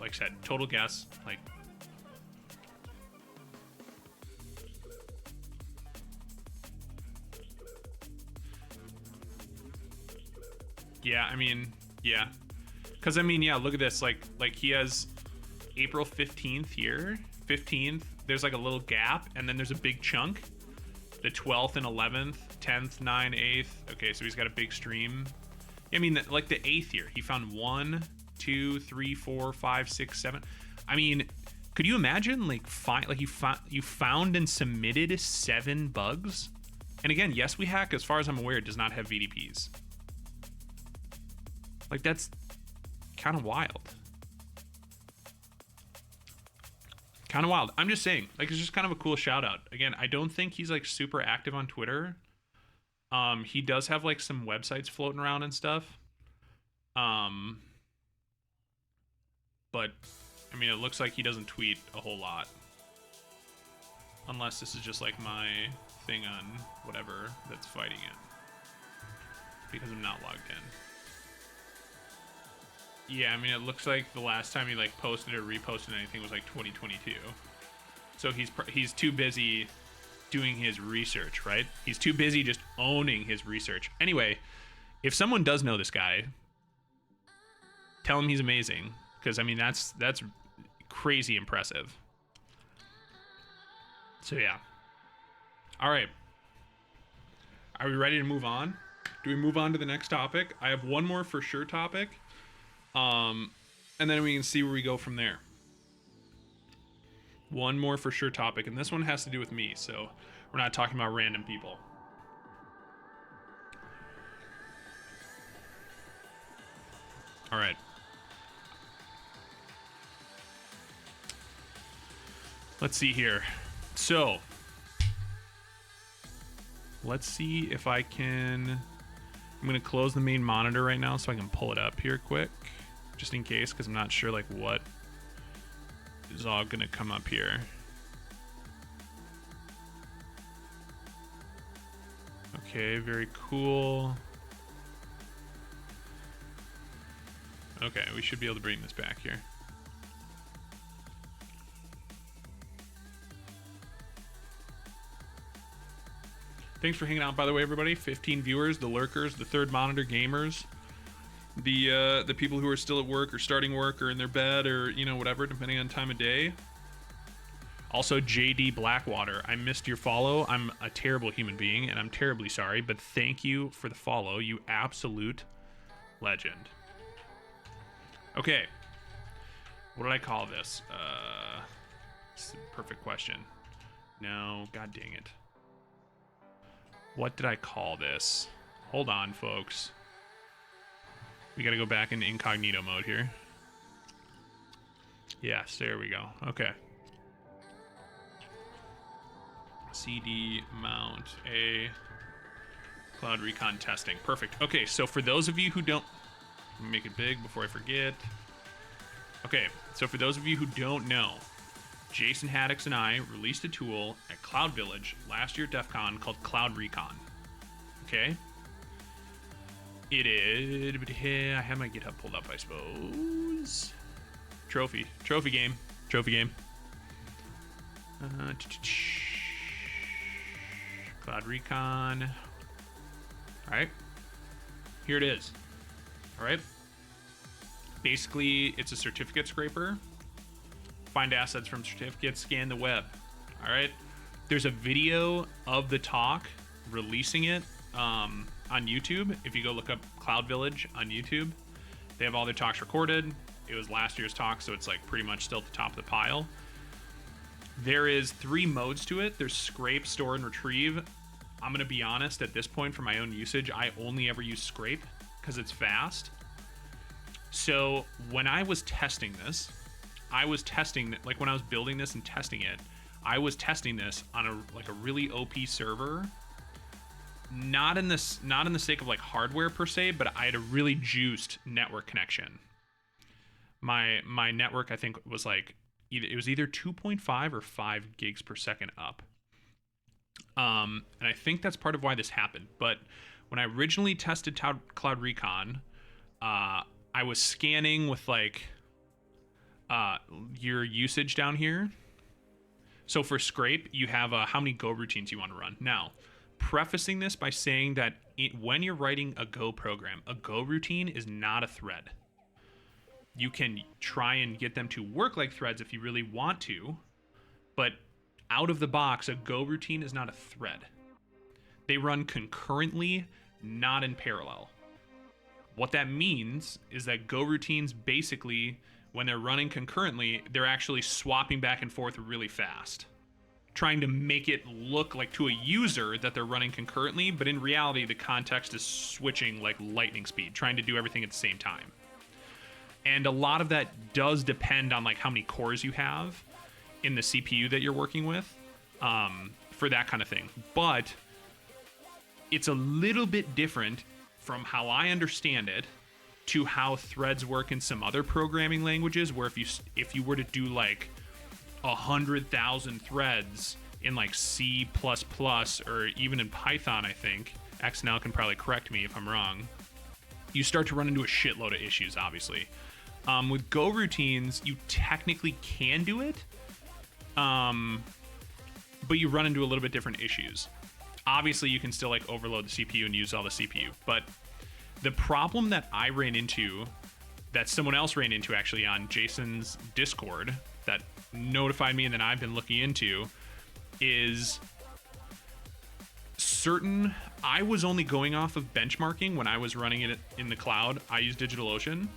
Like I said, total guess, like, yeah, I mean, yeah. Because I mean, yeah, look at this, like he has April 15th here, 15th, there's like a little gap, and then there's a big chunk, the 12th and 11th, 10th, 9th, 8th. Okay, so he's got a big stream. I mean, like the 8th here, he found 1, 2, 3, 4, 5, 6, 7. I mean, could you imagine like you found and submitted 7 bugs? And again, Yes We Hack, as far as I'm aware, does not have VDPs. Like that's kind of wild. Kind of wild. I'm just saying, like, it's just kind of a cool shout out. Again, I don't think he's like super active on Twitter. He does have like some websites floating around and stuff. But I mean, it looks like he doesn't tweet a whole lot. Unless this is just like my thing on whatever that's fighting it. Because I'm not logged in. Yeah, I mean, it looks like the last time he like posted or reposted anything was like 2022. So he's too busy doing his research, right? He's too busy just owning his research. Anyway, if someone does know this guy, tell him he's amazing, because I mean that's crazy impressive. So yeah. All right. Are we ready to move on? Do we move on to the next topic? I have one more for sure topic. And then we can see where we go from there. One more for sure topic, and this one has to do with me, so we're not talking about random people. All right. Let's see here. So, let's see if I can... I'm going to close the main monitor right now so I can pull it up here quick. Just in case, because I'm not sure like what is all going to come up here. Okay, very cool. Okay, we should be able to bring this back here. Thanks for hanging out, by the way, everybody. 15 viewers, the lurkers, the third monitor gamers, the people who are still at work or starting work or in their bed or, you know, whatever, depending on time of day. Also, JD Blackwater, I missed your follow. I'm a terrible human being, and I'm terribly sorry, but thank you for the follow, you absolute legend. Okay. What did I call this? It's a perfect question. No, god dang it. What did I call this? Hold on, folks. We gotta go back into incognito mode here. Yes, there we go. Okay. CD mount a cloud recon testing. Perfect. Okay, so for those of you who don't... Make it big before I forget. Okay, so for those of you who don't know, Jason Haddix and I released a tool at Cloud Village last year at DEF CON called Cloud Recon. Okay? It is... I have my GitHub pulled up, I suppose. Trophy game. Cloud Recon. All right. Here it is. All right. Basically, it's a certificate scraper. Find assets from certificates, scan the web. All right. There's a video of the talk releasing it on YouTube. If you go look up Cloud Village on YouTube, they have all their talks recorded. It was last year's talk, so it's like pretty much still at the top of the pile. There is 3 modes to it. There's scrape, store, and retrieve. I'm going to be honest, at this point for my own usage, I only ever use scrape because it's fast. So when I was testing this, like when I was building this and testing it, I was testing this on a really OP server. Not in the sake of like hardware per se, but I had a really juiced network connection. My network, I think, was like either 2.5 or 5 gigs per second up. And I think that's part of why this happened. But when I originally tested Cloud Recon, I was scanning with like your usage down here. So for scrape, you have how many Go routines you want to run. Now, prefacing this by saying that when you're writing a Go program, a Go routine is not a thread. You can try and get them to work like threads if you really want to, but out of the box, a Go routine is not a thread. They run concurrently, not in parallel. What that means is that Go routines basically, when they're running concurrently, they're actually swapping back and forth really fast, trying to make it look like to a user that they're running concurrently, but in reality, the context is switching like lightning speed, trying to do everything at the same time. And a lot of that does depend on like how many cores you have in the CPU that you're working with for that kind of thing. But it's a little bit different from how I understand it to how threads work in some other programming languages, where if you were to do like 100,000 threads in like C++ or even in Python, I think, XNL can probably correct me if I'm wrong, you start to run into a shitload of issues, obviously. With Go routines, you technically can do it, but you run into a little bit different issues. Obviously, you can still like overload the CPU and use all the CPU, but the problem that I ran into, that someone else ran into actually on Jason's Discord, that notified me and then I've been looking into, is I was only going off of benchmarking when I was running it in the cloud. I use DigitalOcean.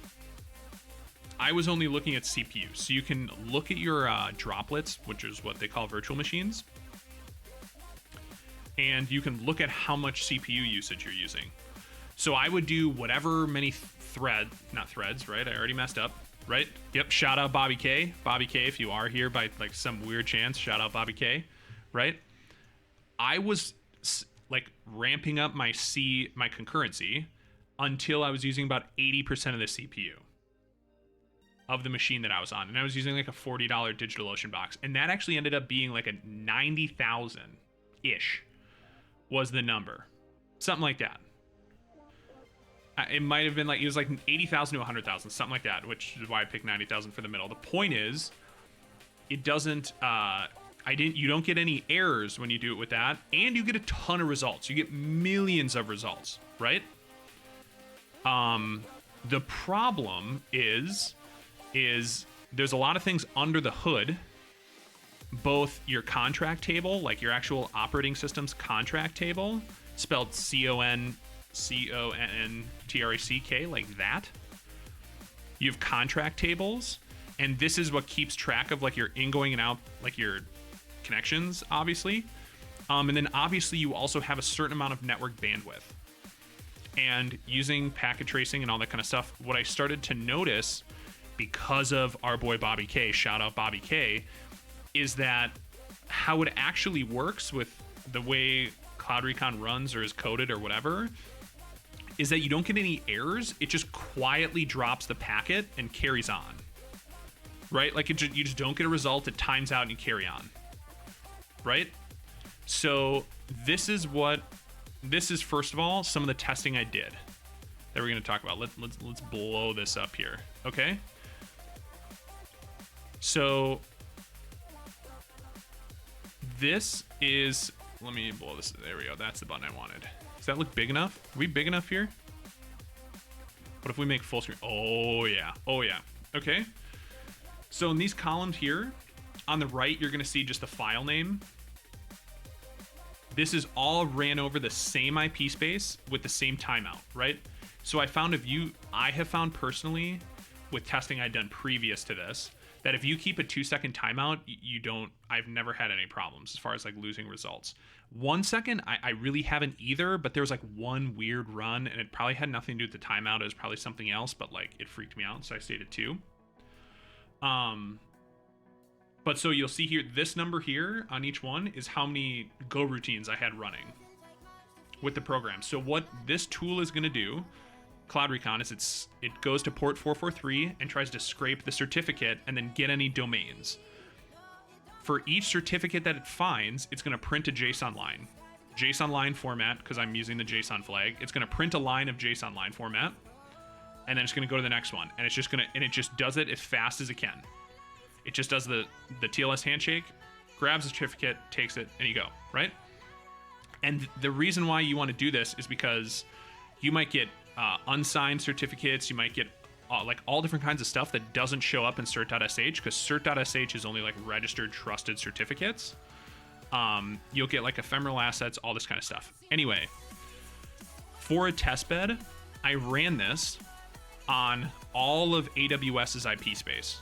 I was only looking at CPU. So you can look at your droplets, which is what they call virtual machines, and you can look at how much CPU usage you're using. So I would do whatever many not threads, right? I already messed up, right? Yep, shout out Bobby K. Bobby K, if you are here by like some weird chance, shout out Bobby K, right? I was like ramping up my concurrency until I was using about 80% of the CPU of the machine that I was on. And I was using like a $40 DigitalOcean box. And that actually ended up being like a 90,000-ish was the number. Something like that. It might have been like, it was like 80,000 to 100,000, something like that, which is why I picked 90,000 for the middle. The point is, it doesn't, you don't get any errors when you do it with that, and you get a ton of results. You get millions of results, right? The problem is there's a lot of things under the hood, both your contract table, like your actual operating system's contract table, spelled CONTRACK, like that. You have contract tables, And this is what keeps track of like your ingoing and out, like your connections, obviously. And then obviously you also have a certain amount of network bandwidth. And using packet tracing and all that kind of stuff, what I started to notice because of our boy Bobby K, shout out Bobby K, is that how it actually works with the way Cloud Recon runs or is coded or whatever is that you don't get any errors. It just quietly drops the packet and carries on. Right? Like you just don't get a result, it times out and you carry on. Right? So this is first of all some of the testing I did that we're going to talk about. Let's blow this up here. Okay? So this is, let me blow this. There we go. That's the button I wanted. Does that look big enough? Are we big enough here? What if we make full screen? Oh yeah. Oh yeah. Okay. So in these columns here, on the right, you're going to see just the file name. This is all ran over the same IP space with the same timeout, right? So I have found personally with testing I'd done previous to this, that if you keep a 2-second timeout, I've never had any problems as far as like losing results. 1 second, I really haven't either, but there was like one weird run and it probably had nothing to do with the timeout. It was probably something else, but like it freaked me out. So I stayed at 2. But so you'll see here, this number here on each one is how many Go routines I had running with the program. So what this tool is going to do, Cloud Recon, is it goes to port 443 and tries to scrape the certificate and then get any domains. For each certificate that it finds, it's going to print a JSON line. JSON line format, because I'm using the JSON flag. It's going to print a line of JSON line format, and then it's going to go to the next one. And it just does it as fast as it can. It just does the TLS handshake, grabs the certificate, takes it, and you go, right? And the reason why you want to do this is because you might get unsigned certificates, you might get like all different kinds of stuff that doesn't show up in cert.sh, because cert.sh is only like registered trusted certificates. You'll get like ephemeral assets, all this kind of stuff. Anyway, for a testbed, I ran this on all of AWS's IP space,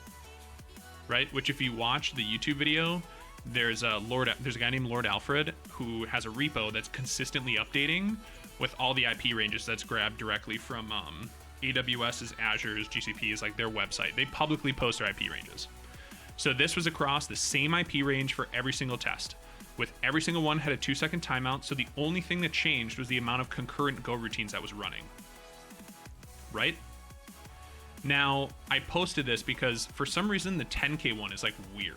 right? Which if you watch the YouTube video, there's a guy named Lord Alfred who has a repo that's consistently updating with all the IP ranges that's grabbed directly from AWS's, Azure's, GCP's, like their website. They publicly post their IP ranges. So this was across the same IP range for every single test, with every single one had a 2-second timeout. So the only thing that changed was the amount of concurrent Go routines that was running, right? Now, I posted this because for some reason the 10K one is like weird.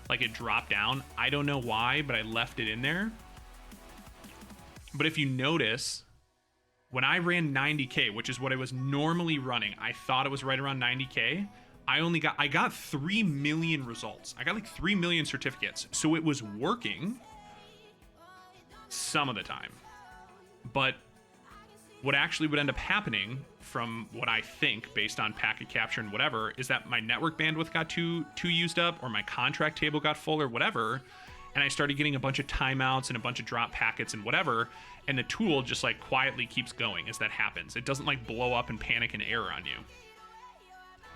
Like it dropped down. I don't know why, but I left it in there. But if you notice, when I ran 90K, which is what I was normally running, I thought it was right around 90K. I got 3 million results. I got like 3 million certificates. So it was working some of the time. But what actually would end up happening, from what I think based on packet capture and whatever, is that my network bandwidth got too used up, or my contract table got full or whatever, and I started getting a bunch of timeouts and a bunch of drop packets and whatever, and the tool just like quietly keeps going as that happens. It doesn't like blow up and panic and error on you,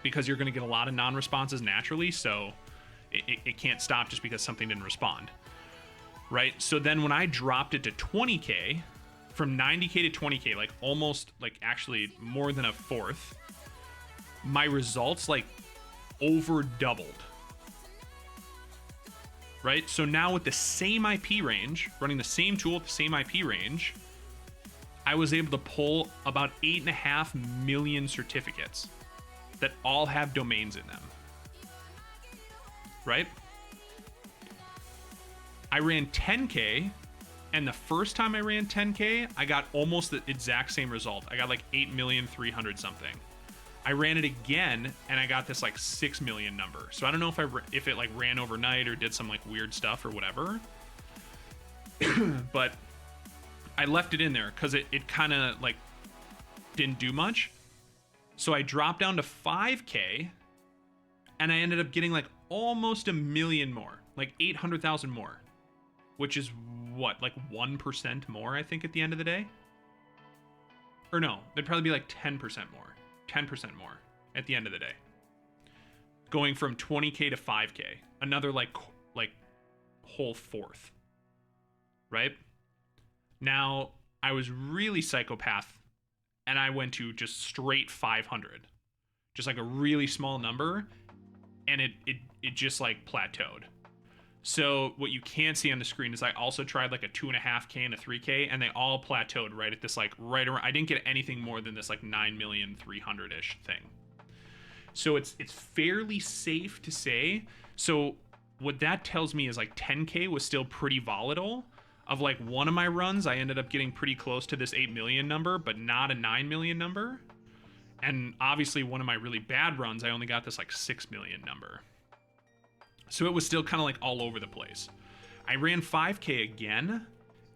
because you're going to get a lot of non-responses naturally, so it can't stop just because something didn't respond, right? So then when I dropped it to 20K, from 90K to 20K, like almost, like actually more than a fourth, my results like over doubled, right? So now with the same IP range, running the same tool with the same IP range, I was able to pull about 8.5 million certificates that all have domains in them, right? I ran 10K, and the first time I ran 10K, I got almost the exact same result. I got like 8,300,000 something. I ran it again, and I got this like 6 million number. So I don't know if it like ran overnight or did some like weird stuff or whatever. But I left it in there because it kind of like didn't do much. So I dropped down to 5K, and I ended up getting like almost a million more, like 800,000 more, which is what, like 1% more, I think, at the end of the day? Or no, there'd probably be like 10% more. 10% more at the end of the day. going from 20K to 5K, another like whole fourth, right? Now, I was really psychopath, and I went to just straight 500, just like a really small number, and it just like plateaued. So what you can't see on the screen is I also tried like a 2.5K and a 3K, and they all plateaued right at this like right around. I didn't get anything more than this like 9,300,000-ish thing. So it's fairly safe to say. So what that tells me is like 10K was still pretty volatile. Of like one of my runs, I ended up getting pretty close to this 8 million number, but not a 9 million number. And obviously one of my really bad runs, I only got this like 6 million number. So it was still kind of like all over the place. I ran 5K again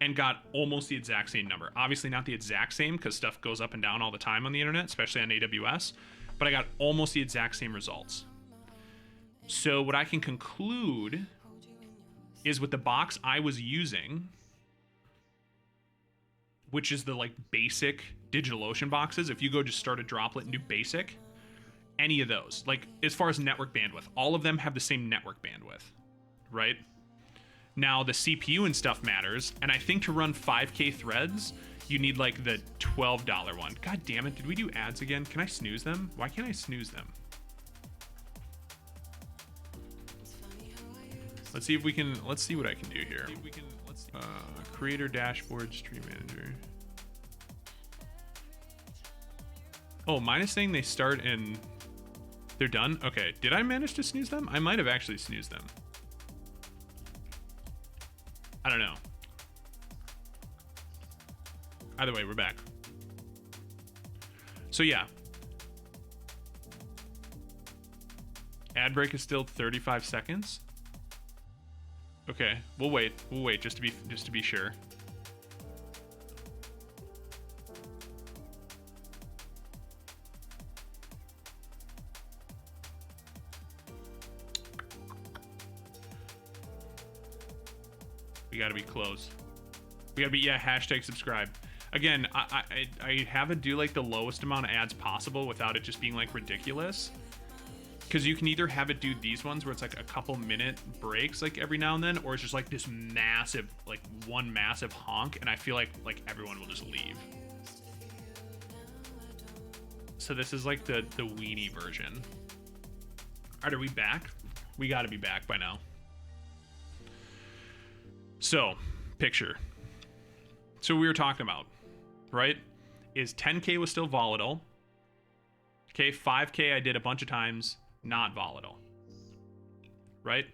and got almost the exact same number. Obviously not the exact same because stuff goes up and down all the time on the internet, especially on AWS, but I got almost the exact same results. So what I can conclude is with the box I was using, which is the like basic DigitalOcean boxes. If you go just start a droplet and do basic, any of those, like as far as network bandwidth, all of them have the same network bandwidth, right? Now the CPU and stuff matters, and I think to run 5K threads, you need like the $12 one. God damn it, did we do ads again? Can I snooze them? Why can't I snooze them? Let's see if we can, let's see what I can do here. Creator dashboard, stream manager. Oh, mine is saying they start and they're done? Okay, did I manage to snooze them? I might have actually snoozed them. I don't know. Either way, we're back. So yeah. Ad break is still 35 seconds. Okay, we'll wait just to be sure. We gotta be close. We gotta be, yeah, hashtag subscribe. Again, I have it do like the lowest amount of ads possible without it just being like ridiculous. Because you can either have it do these ones where it's like a couple minute breaks like every now and then, or it's just like this massive, like one massive honk, and I feel like everyone will just leave. So this is like the weenie version. All right, are we back? We gotta be back by now. So, picture. So we were talking about, right? Is 10K was still volatile. Okay, 5K I did a bunch of times, not volatile. Right?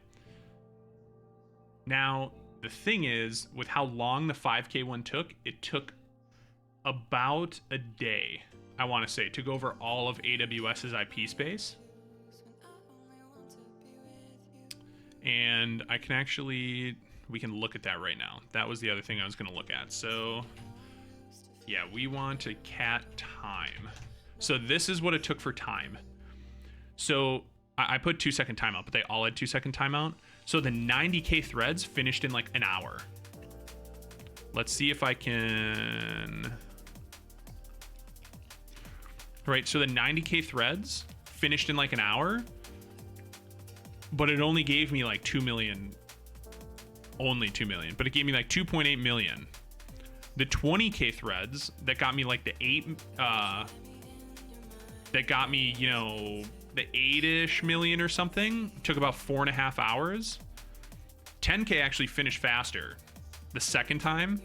Now, the thing is, with how long the 5K one took, it took about a day, I want to say, to go over all of AWS's IP space. And I can actually, we can look at that right now. That was the other thing I was going to look at. So, yeah, we want to cat time. So this is what it took for time. So I put 2-second timeout, but they all had 2-second timeout. So the 90K threads finished in like an hour. Let's see if I can. Right, so the 90K threads finished in like an hour, but it only gave me like 2 million. Only 2 million, but it gave me like 2.8 million. The 20K threads that got me like the 8, that got me, you know, the 8-ish million or something, took about 4.5 hours. 10K actually finished faster the second time,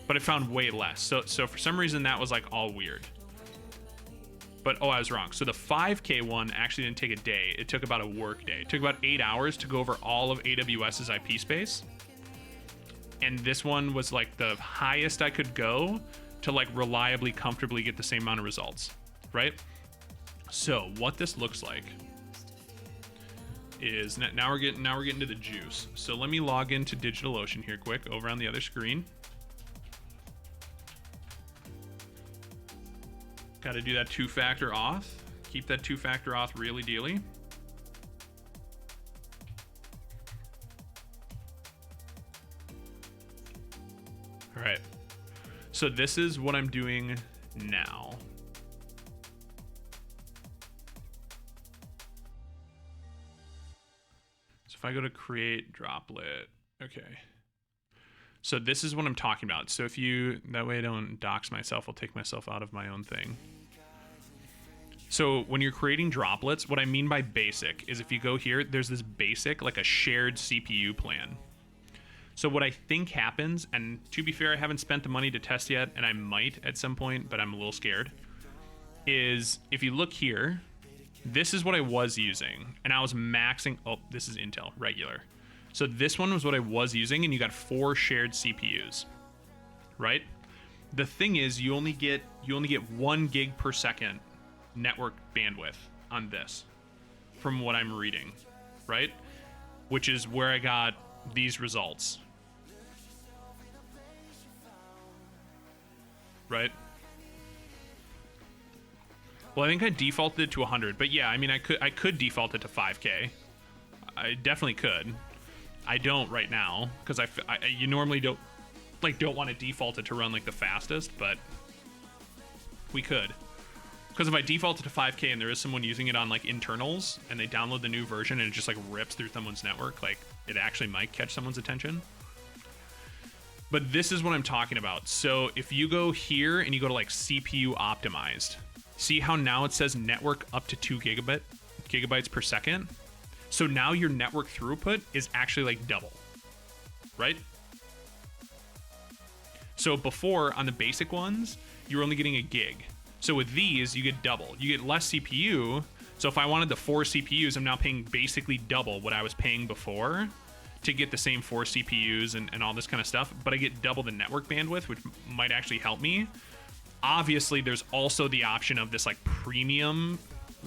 but it found way less. So for some reason that was like all weird. But oh, I was wrong. So the 5K one actually didn't take a day. It took about a work day. It took about 8 hours to go over all of AWS's IP space. And this one was like the highest I could go to like reliably, comfortably get the same amount of results, right? So what this looks like is now we're getting to the juice. So let me log into DigitalOcean here quick over on the other screen. Got to do that 2-factor auth. Keep that 2-factor auth really dealy. All right. So this is what I'm doing now. So if I go to create droplet, okay. So this is what I'm talking about. So if you, that way I don't dox myself, I'll take myself out of my own thing. So when you're creating droplets, what I mean by basic is if you go here, there's this basic, like a shared CPU plan. So what I think happens, and to be fair, I haven't spent the money to test yet, and I might at some point, but I'm a little scared, is if you look here, this is what I was using, and I was maxing, oh, this is Intel, regular. So this one was what I was using, and you got 4 shared CPUs, right? The thing is, you only get 1 gig per second network bandwidth on this, from what I'm reading, right? Which is where I got these results, right? Well, I think I defaulted it to 100, but yeah, I mean, I could default it to 5K. I definitely could. I don't right now because you normally don't want to default it to run like the fastest, but we could. Because if I default it to 5K and there is someone using it on like internals and they download the new version and it just like rips through someone's network, like it actually might catch someone's attention. But this is what I'm talking about. So if you go here and you go to like CPU optimized, see how now it says network up to 2 gigabytes per second? So now your network throughput is actually like double, right? So before on the basic ones, you were only getting a gig. So with these, you get double. You get less CPU. So if I wanted the 4 CPUs, I'm now paying basically double what I was paying before to get the same 4 CPUs and all this kind of stuff. But I get double the network bandwidth, which might actually help me. Obviously, there's also the option of this like premium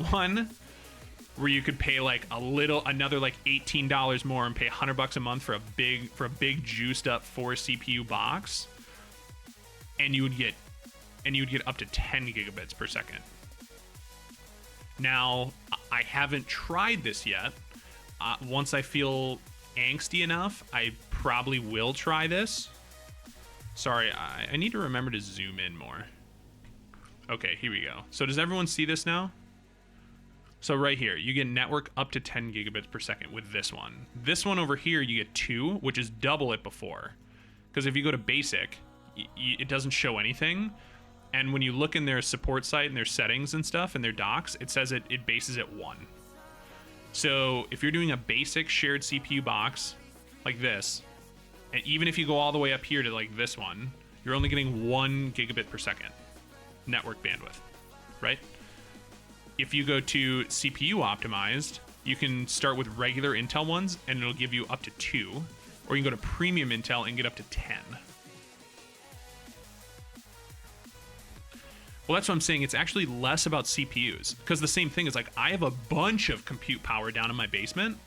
one where you could pay like another like $18 more and pay $100 a month for a big juiced up 4 CPU box, and you would get up to 10 gigabits per second. Now, I haven't tried this yet. Once I feel angsty enough, I probably will try this. Sorry, I need to remember to zoom in more. Okay, here we go. So does everyone see this now? So right here, you get network up to 10 gigabits per second with this one. This one over here, you get 2, which is double it before. Because if you go to basic, it doesn't show anything. And when you look in their support site and their settings and stuff and their docs, it says it bases at 1. So if you're doing a basic shared CPU box like this, and even if you go all the way up here to like this one, you're only getting 1 gigabit per second network bandwidth, right? If you go to CPU optimized, you can start with regular Intel ones and it'll give you up to 2, or you can go to premium Intel and get up to 10. Well, that's what I'm saying. It's actually less about CPUs, because the same thing is like I have a bunch of compute power down in my basement,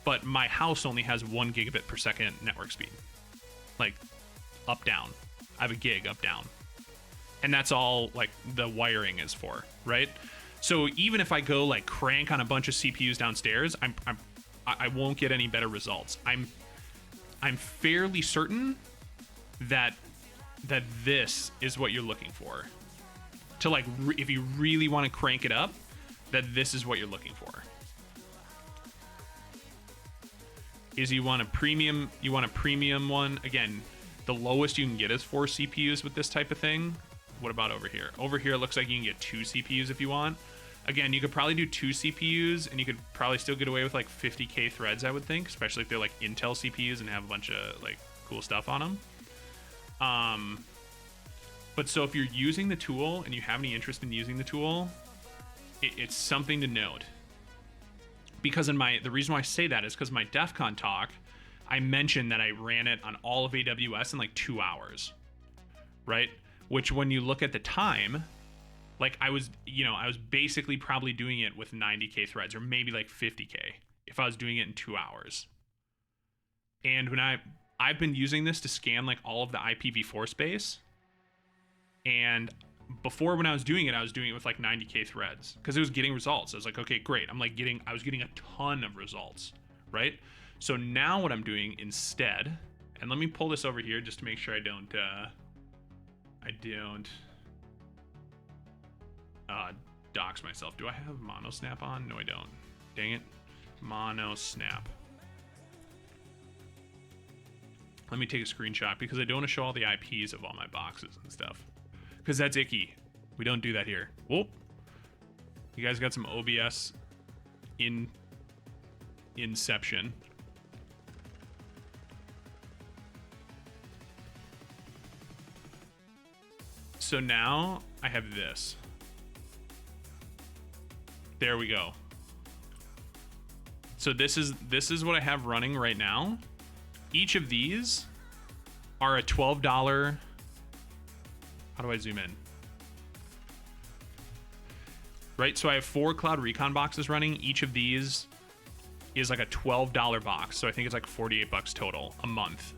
but my house only has 1 gigabit per second network speed, like up down. I have a gig up down, and that's all like the wiring is for, right? So even if I go like crank on a bunch of CPUs downstairs, I won't get any better results. I'm fairly certain that this is what you're looking for. To like, if you really want to crank it up, that this is what you're looking for. Is you want a premium one. Again, the lowest you can get is 4 CPUs with this type of thing. What about over here? Over here, it looks like you can get 2 CPUs if you want. Again, you could probably do 2 CPUs and you could probably still get away with like 50K threads, I would think, especially if they're like Intel CPUs and have a bunch of like cool stuff on them. But so if you're using the tool and you have any interest in using the tool, it's something to note. Because the reason why I say that is because my DEF CON talk, I mentioned that I ran it on all of AWS in like 2 hours, right? Which when you look at the time, like I was basically probably doing it with 90K threads or maybe like 50K if I was doing it in 2 hours. And when I've been using this to scan like all of the IPv4 space. And before when I was doing it with like 90K threads because it was getting results. I was like, okay, great. I was getting a ton of results, right? So now what I'm doing instead, and let me pull this over here just to make sure I don't dox myself. Do I have mono snap on? No, I don't. Dang it. Mono snap. Let me take a screenshot because I don't want to show all the IPs of all my boxes and stuff. Because that's icky. We don't do that here. Whoop. You guys got some OBS inception. So now I have this. There we go. So this is what I have running right now. Each of these are a $12. How do I zoom in? Right, so I have 4 Cloud Recon boxes running. Each of these is like a $12 box. So I think it's like 48 bucks total a month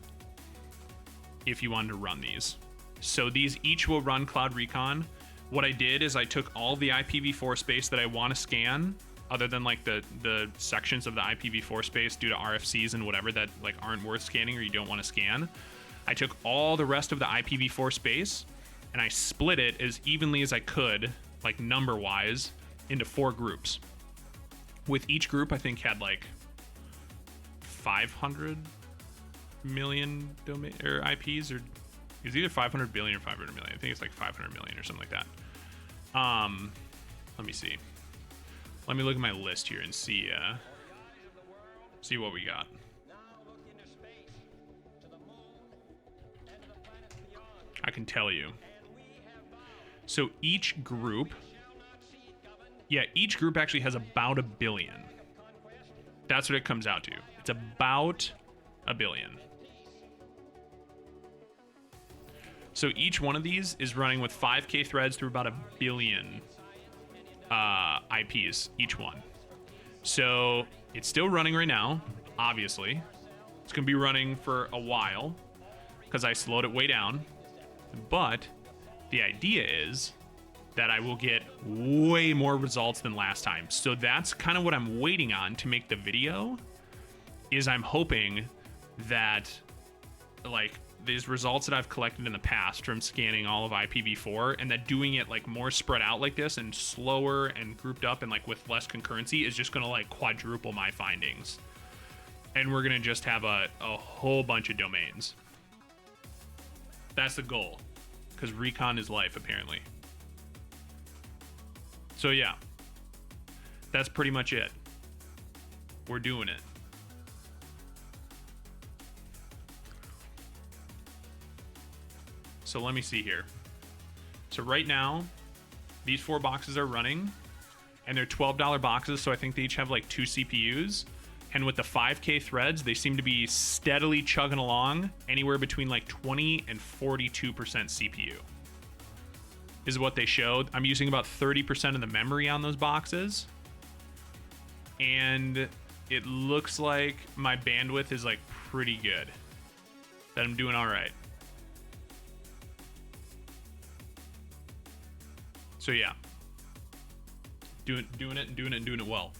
if you wanted to run these. So these each will run Cloud Recon. What I did is I took all the IPv4 space that I want to scan, other than like the sections of the IPv4 space due to RFCs and whatever that like aren't worth scanning or you don't want to scan. I took all the rest of the IPv4 space and I split it as evenly as I could, like number wise, into 4 groups. With each group, I think had like 500 million domain or IPs, or it's either 500 billion or 500 million. I think it's like 500 million or something like that. Let me see. Let me look at my list here and see what we got. I can tell you. So each group actually has about 1 billion. That's what it comes out to. It's about 1 billion. So each one of these is running with 5K threads through about 1 billion IPs, each one. So it's still running right now, obviously. It's going to be running for a while because I slowed it way down. But the idea is that I will get way more results than last time. So that's kind of what I'm waiting on to make the video, is I'm hoping that like these results that I've collected in the past from scanning all of IPv4, and that doing it like more spread out like this and slower and grouped up and like with less concurrency is just gonna like quadruple my findings. And we're gonna just have a whole bunch of domains. That's the goal, because recon is life apparently. So yeah, that's pretty much it. We're doing it. So let me see here. So right now, these 4 boxes are running, and they're $12 boxes, so I think they each have like 2 CPUs. And with the 5K threads, they seem to be steadily chugging along, anywhere between like 20 and 42% CPU is what they showed. I'm using about 30% of the memory on those boxes, and it looks like my bandwidth is like pretty good, that I'm doing all right. So yeah, doing it well.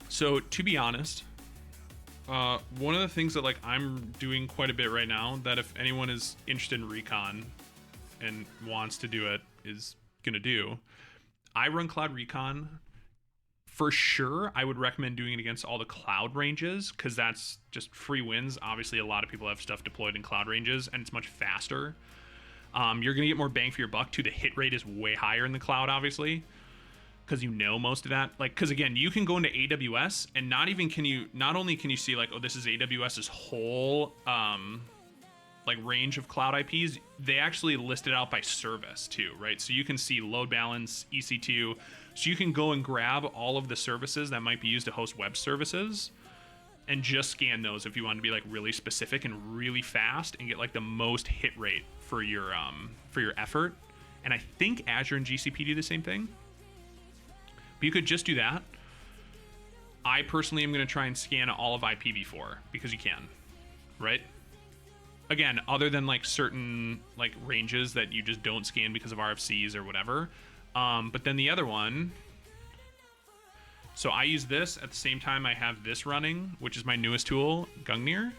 So to be honest, one of the things that like I'm doing quite a bit right now, that if anyone is interested in recon and wants to do it, is gonna do, I run Cloud Recon. For sure, I would recommend doing it against all the cloud ranges, because that's just free wins. Obviously, a lot of people have stuff deployed in cloud ranges, and it's much faster. You're gonna get more bang for your buck too. The hit rate is way higher in the cloud, obviously, because you know most of that. Like, because again, you can go into AWS and not only can you see like, oh, this is AWS's whole like range of cloud IPs, they actually list it out by service too, right? So you can see load balance, EC2. So you can go and grab all of the services that might be used to host web services and just scan those if you want to be like really specific and really fast and get like the most hit rate for your effort. And I think Azure and GCP do the same thing. But you could just do that. I personally am going to try and scan all of IPv4 because you can, right? Again, other than like certain like ranges that you just don't scan because of RFCs or whatever. But then the other one, so I use this at the same time I have this running, which is my newest tool, Gungnir.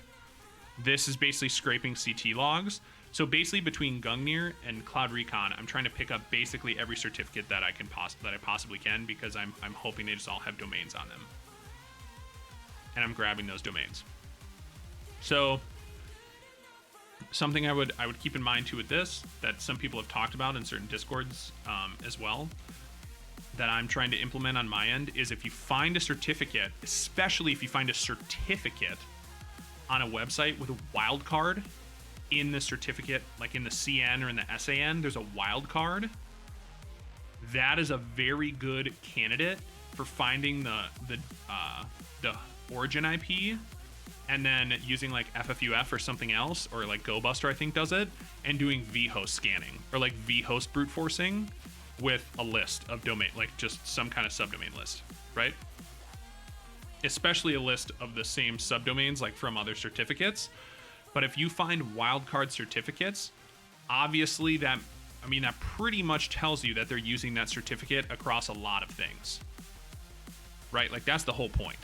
This is basically scraping CT logs. So basically between Gungnir and Cloud Recon, I'm trying to pick up basically every certificate that I possibly can, because I'm hoping they just all have domains on them. and I'm grabbing those domains. So something I would keep in mind too with this, that some people have talked about in certain discords as well, that I'm trying to implement on my end, is if you find a certificate, especially if you find a certificate on a website with a wildcard in the certificate, like in the CN or in the SAN, there's a wildcard. That is a very good candidate for finding the origin IP, and then using like FFUF or something else, or like GoBuster I think does it, and doing vhost scanning or like vhost brute forcing with a list of domain, like just some kind of subdomain list, right? Especially a list of the same subdomains like from other certificates. But if you find wildcard certificates, obviously that pretty much tells you that they're using that certificate across a lot of things, right? Like that's the whole point.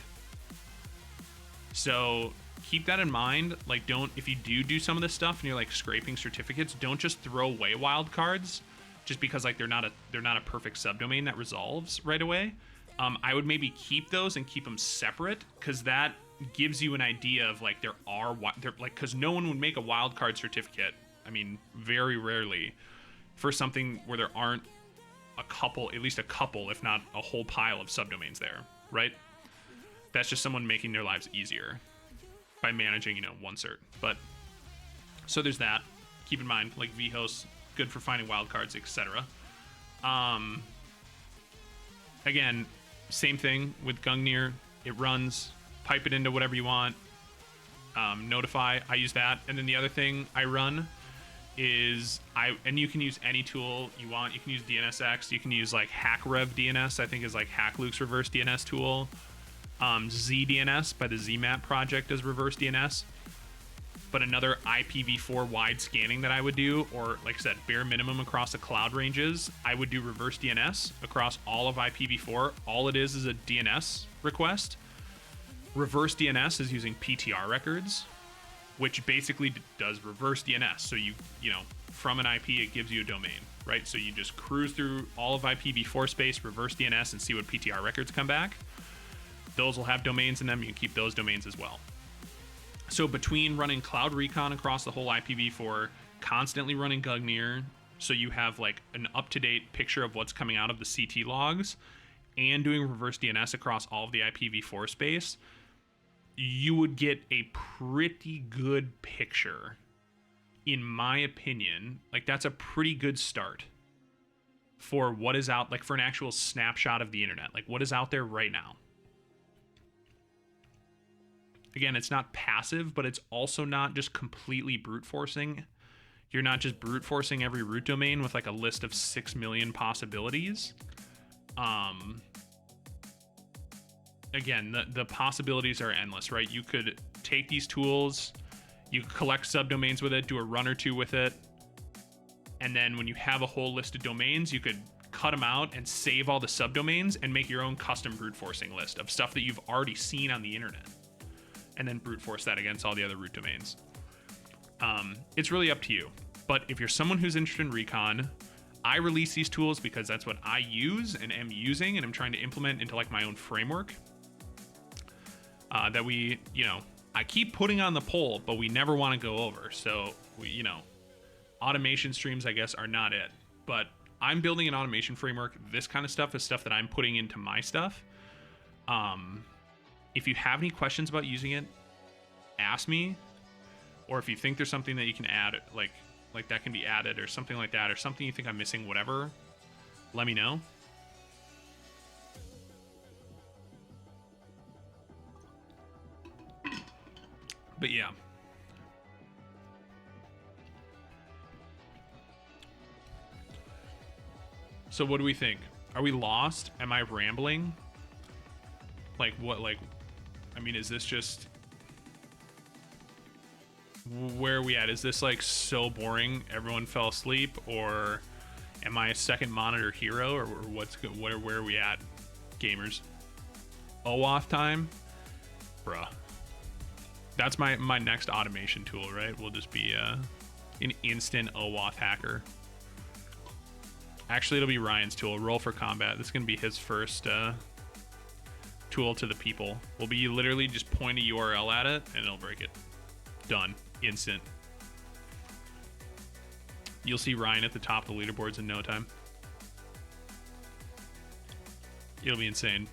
So keep that in mind. Like, if you do some of this stuff and you're like scraping certificates, don't just throw away wildcards just because like they're not a perfect subdomain that resolves right away. I would maybe keep those and keep them separate, because that gives you an idea of like because no one would make a wildcard certificate, I mean very rarely, for something where there aren't at least a couple, if not a whole pile of subdomains there, right? That's just someone making their lives easier by managing, one cert. But so there's that. Keep in mind, like vhost, good for finding wildcards, etc. Again, same thing with Gungnir. It runs, pipe it into whatever you want. Notify, I use that. And then the other thing I run is and you can use any tool you want. You can use DNSX. You can use like HackRev DNS, I think is like HackLuke's reverse DNS tool. ZDNS by the ZMap project does reverse DNS. But another IPv4 wide scanning that I would do, or like I said, bare minimum across the cloud ranges, I would do reverse DNS across all of IPv4. All it is a DNS request. Reverse DNS is using PTR records, which basically does reverse DNS. So you from an IP, it gives you a domain, right? So you just cruise through all of IPv4 space, reverse DNS, and see what PTR records come back. Those will have domains in them. You can keep those domains as well. So between running Cloud Recon across the whole IPv4, constantly running Gungnir, so you have like an up-to-date picture of what's coming out of the CT logs, and doing reverse DNS across all of the IPv4 space, you would get a pretty good picture, in my opinion. Like that's a pretty good start for what is out, like for an actual snapshot of the internet, like what is out there right now. Again, it's not passive, but it's also not just completely brute forcing. You're not just brute forcing every root domain with like a list of 6 million possibilities. Again, the possibilities are endless, right? You could take these tools, you could collect subdomains with it, do a run or two with it, and then when you have a whole list of domains, you could cut them out and save all the subdomains and make your own custom brute forcing list of stuff that you've already seen on the internet, and then brute force that against all the other root domains. It's really up to you. But if you're someone who's interested in recon, I release these tools because that's what I use and am using, and I'm trying to implement into like my own framework. That we, I keep putting on the poll, but we never want to go over. So we, automation streams, I guess, are not it. But I'm building an automation framework. This kind of stuff is stuff that I'm putting into my stuff. If you have any questions about using it, ask me. Or if you think there's something that you can add, like that can be added or something like that, or something you think I'm missing, whatever, let me know. But yeah. So what do we think? Are we lost? Am I rambling? Like what, is this just... Where are we at? Is this like so boring everyone fell asleep, or am I a second monitor hero, or where are we at, gamers? OAuth time? Bruh. That's my next automation tool, right? We'll just be an instant OAuth hacker. Actually, it'll be Ryan's tool, Roll for Combat. This is gonna be his first tool to the people. We'll be literally just point a URL at it and it'll break it. Done. Instant. You'll see Ryan at the top of the leaderboards in no time. It'll be insane.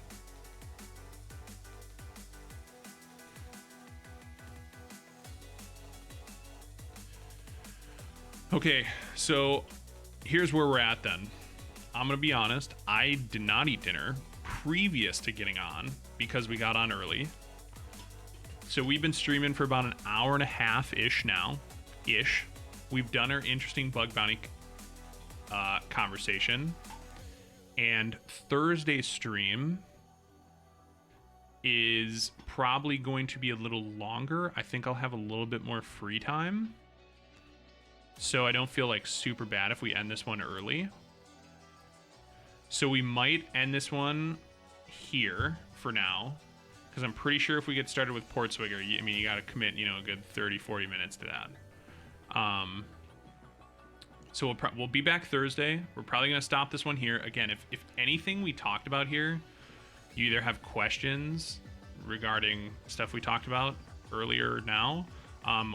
Okay, so here's where we're at then. I'm gonna be honest, I did not eat dinner previous to getting on because we got on early. So we've been streaming for about an hour and a half-ish now. We've done our interesting bug bounty conversation. And Thursday's stream is probably going to be a little longer. I think I'll have a little bit more free time. So I don't feel like super bad if we end this one early. So we might end this one here for now, because I'm pretty sure if we get started with Portswigger, I mean, you got to commit, you know, a good 30-40 minutes to that. So we'll be back Thursday. We're probably going to stop this one here. Again, if anything we talked about here, you either have questions regarding stuff we talked about earlier now,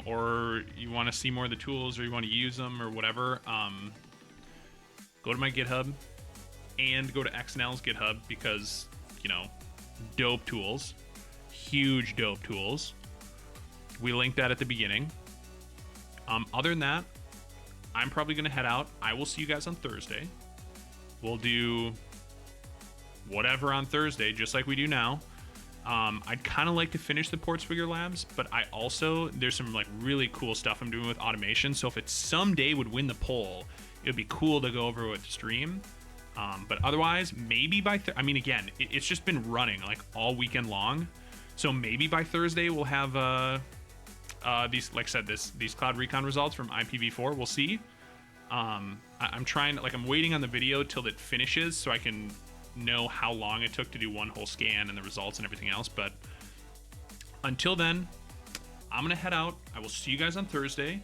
or you want to see more of the tools, or you want to use them, or whatever, go to my GitHub and go to XNL's GitHub, because, you know, dope tools, huge dope tools. We linked that at the beginning. Other than that, I'm probably going to head out. I will see you guys on Thursday. We'll do whatever on Thursday, just like we do now. I'd kind of like to finish the Portswigger labs, but I also, there's some like really cool stuff I'm doing with automation. So if it someday would win the poll, it would be cool to go over with stream. But otherwise, maybe by, I mean, again, it's just been running like all weekend long. So maybe by Thursday we'll have these, like I said, these Cloud Recon results from IPv4. We'll see. I'm trying, like, I'm waiting on the video till it finishes so I can know how long it took to do one whole scan and the results and everything else. But until then, I'm gonna head out. I will see you guys on Thursday.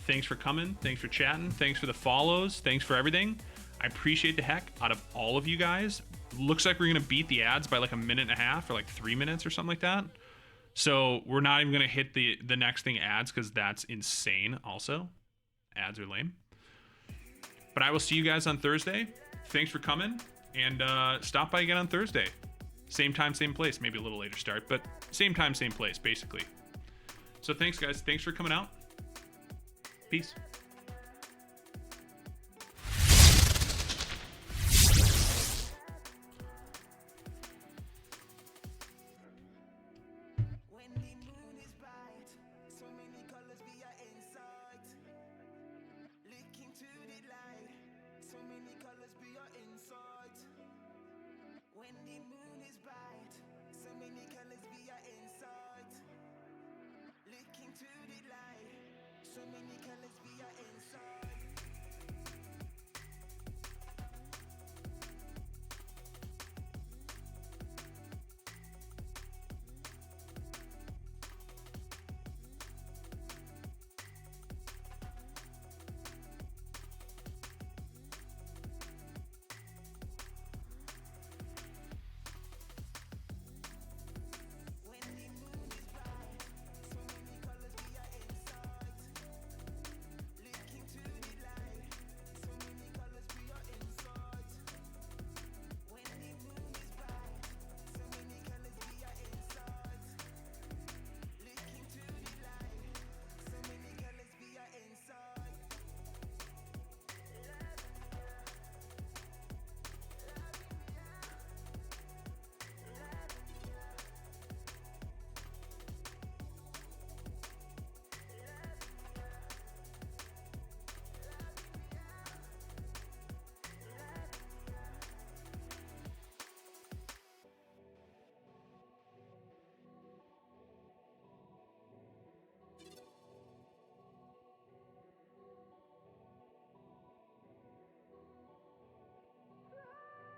Thanks for coming. Thanks for chatting. Thanks for the follows. Thanks for everything. I appreciate the heck out of all of you guys. Looks like we're gonna beat the ads by like a minute and a half or like 3 minutes or something like that. So we're not even gonna hit the next thing, ads, because that's insane. Also, ads are lame. But I will see you guys on Thursday. Thanks for coming, and stop by again on Thursday. Same time, same place. Maybe a little later start, but same time, same place, basically. So thanks, guys. Thanks for coming out. Peace. When the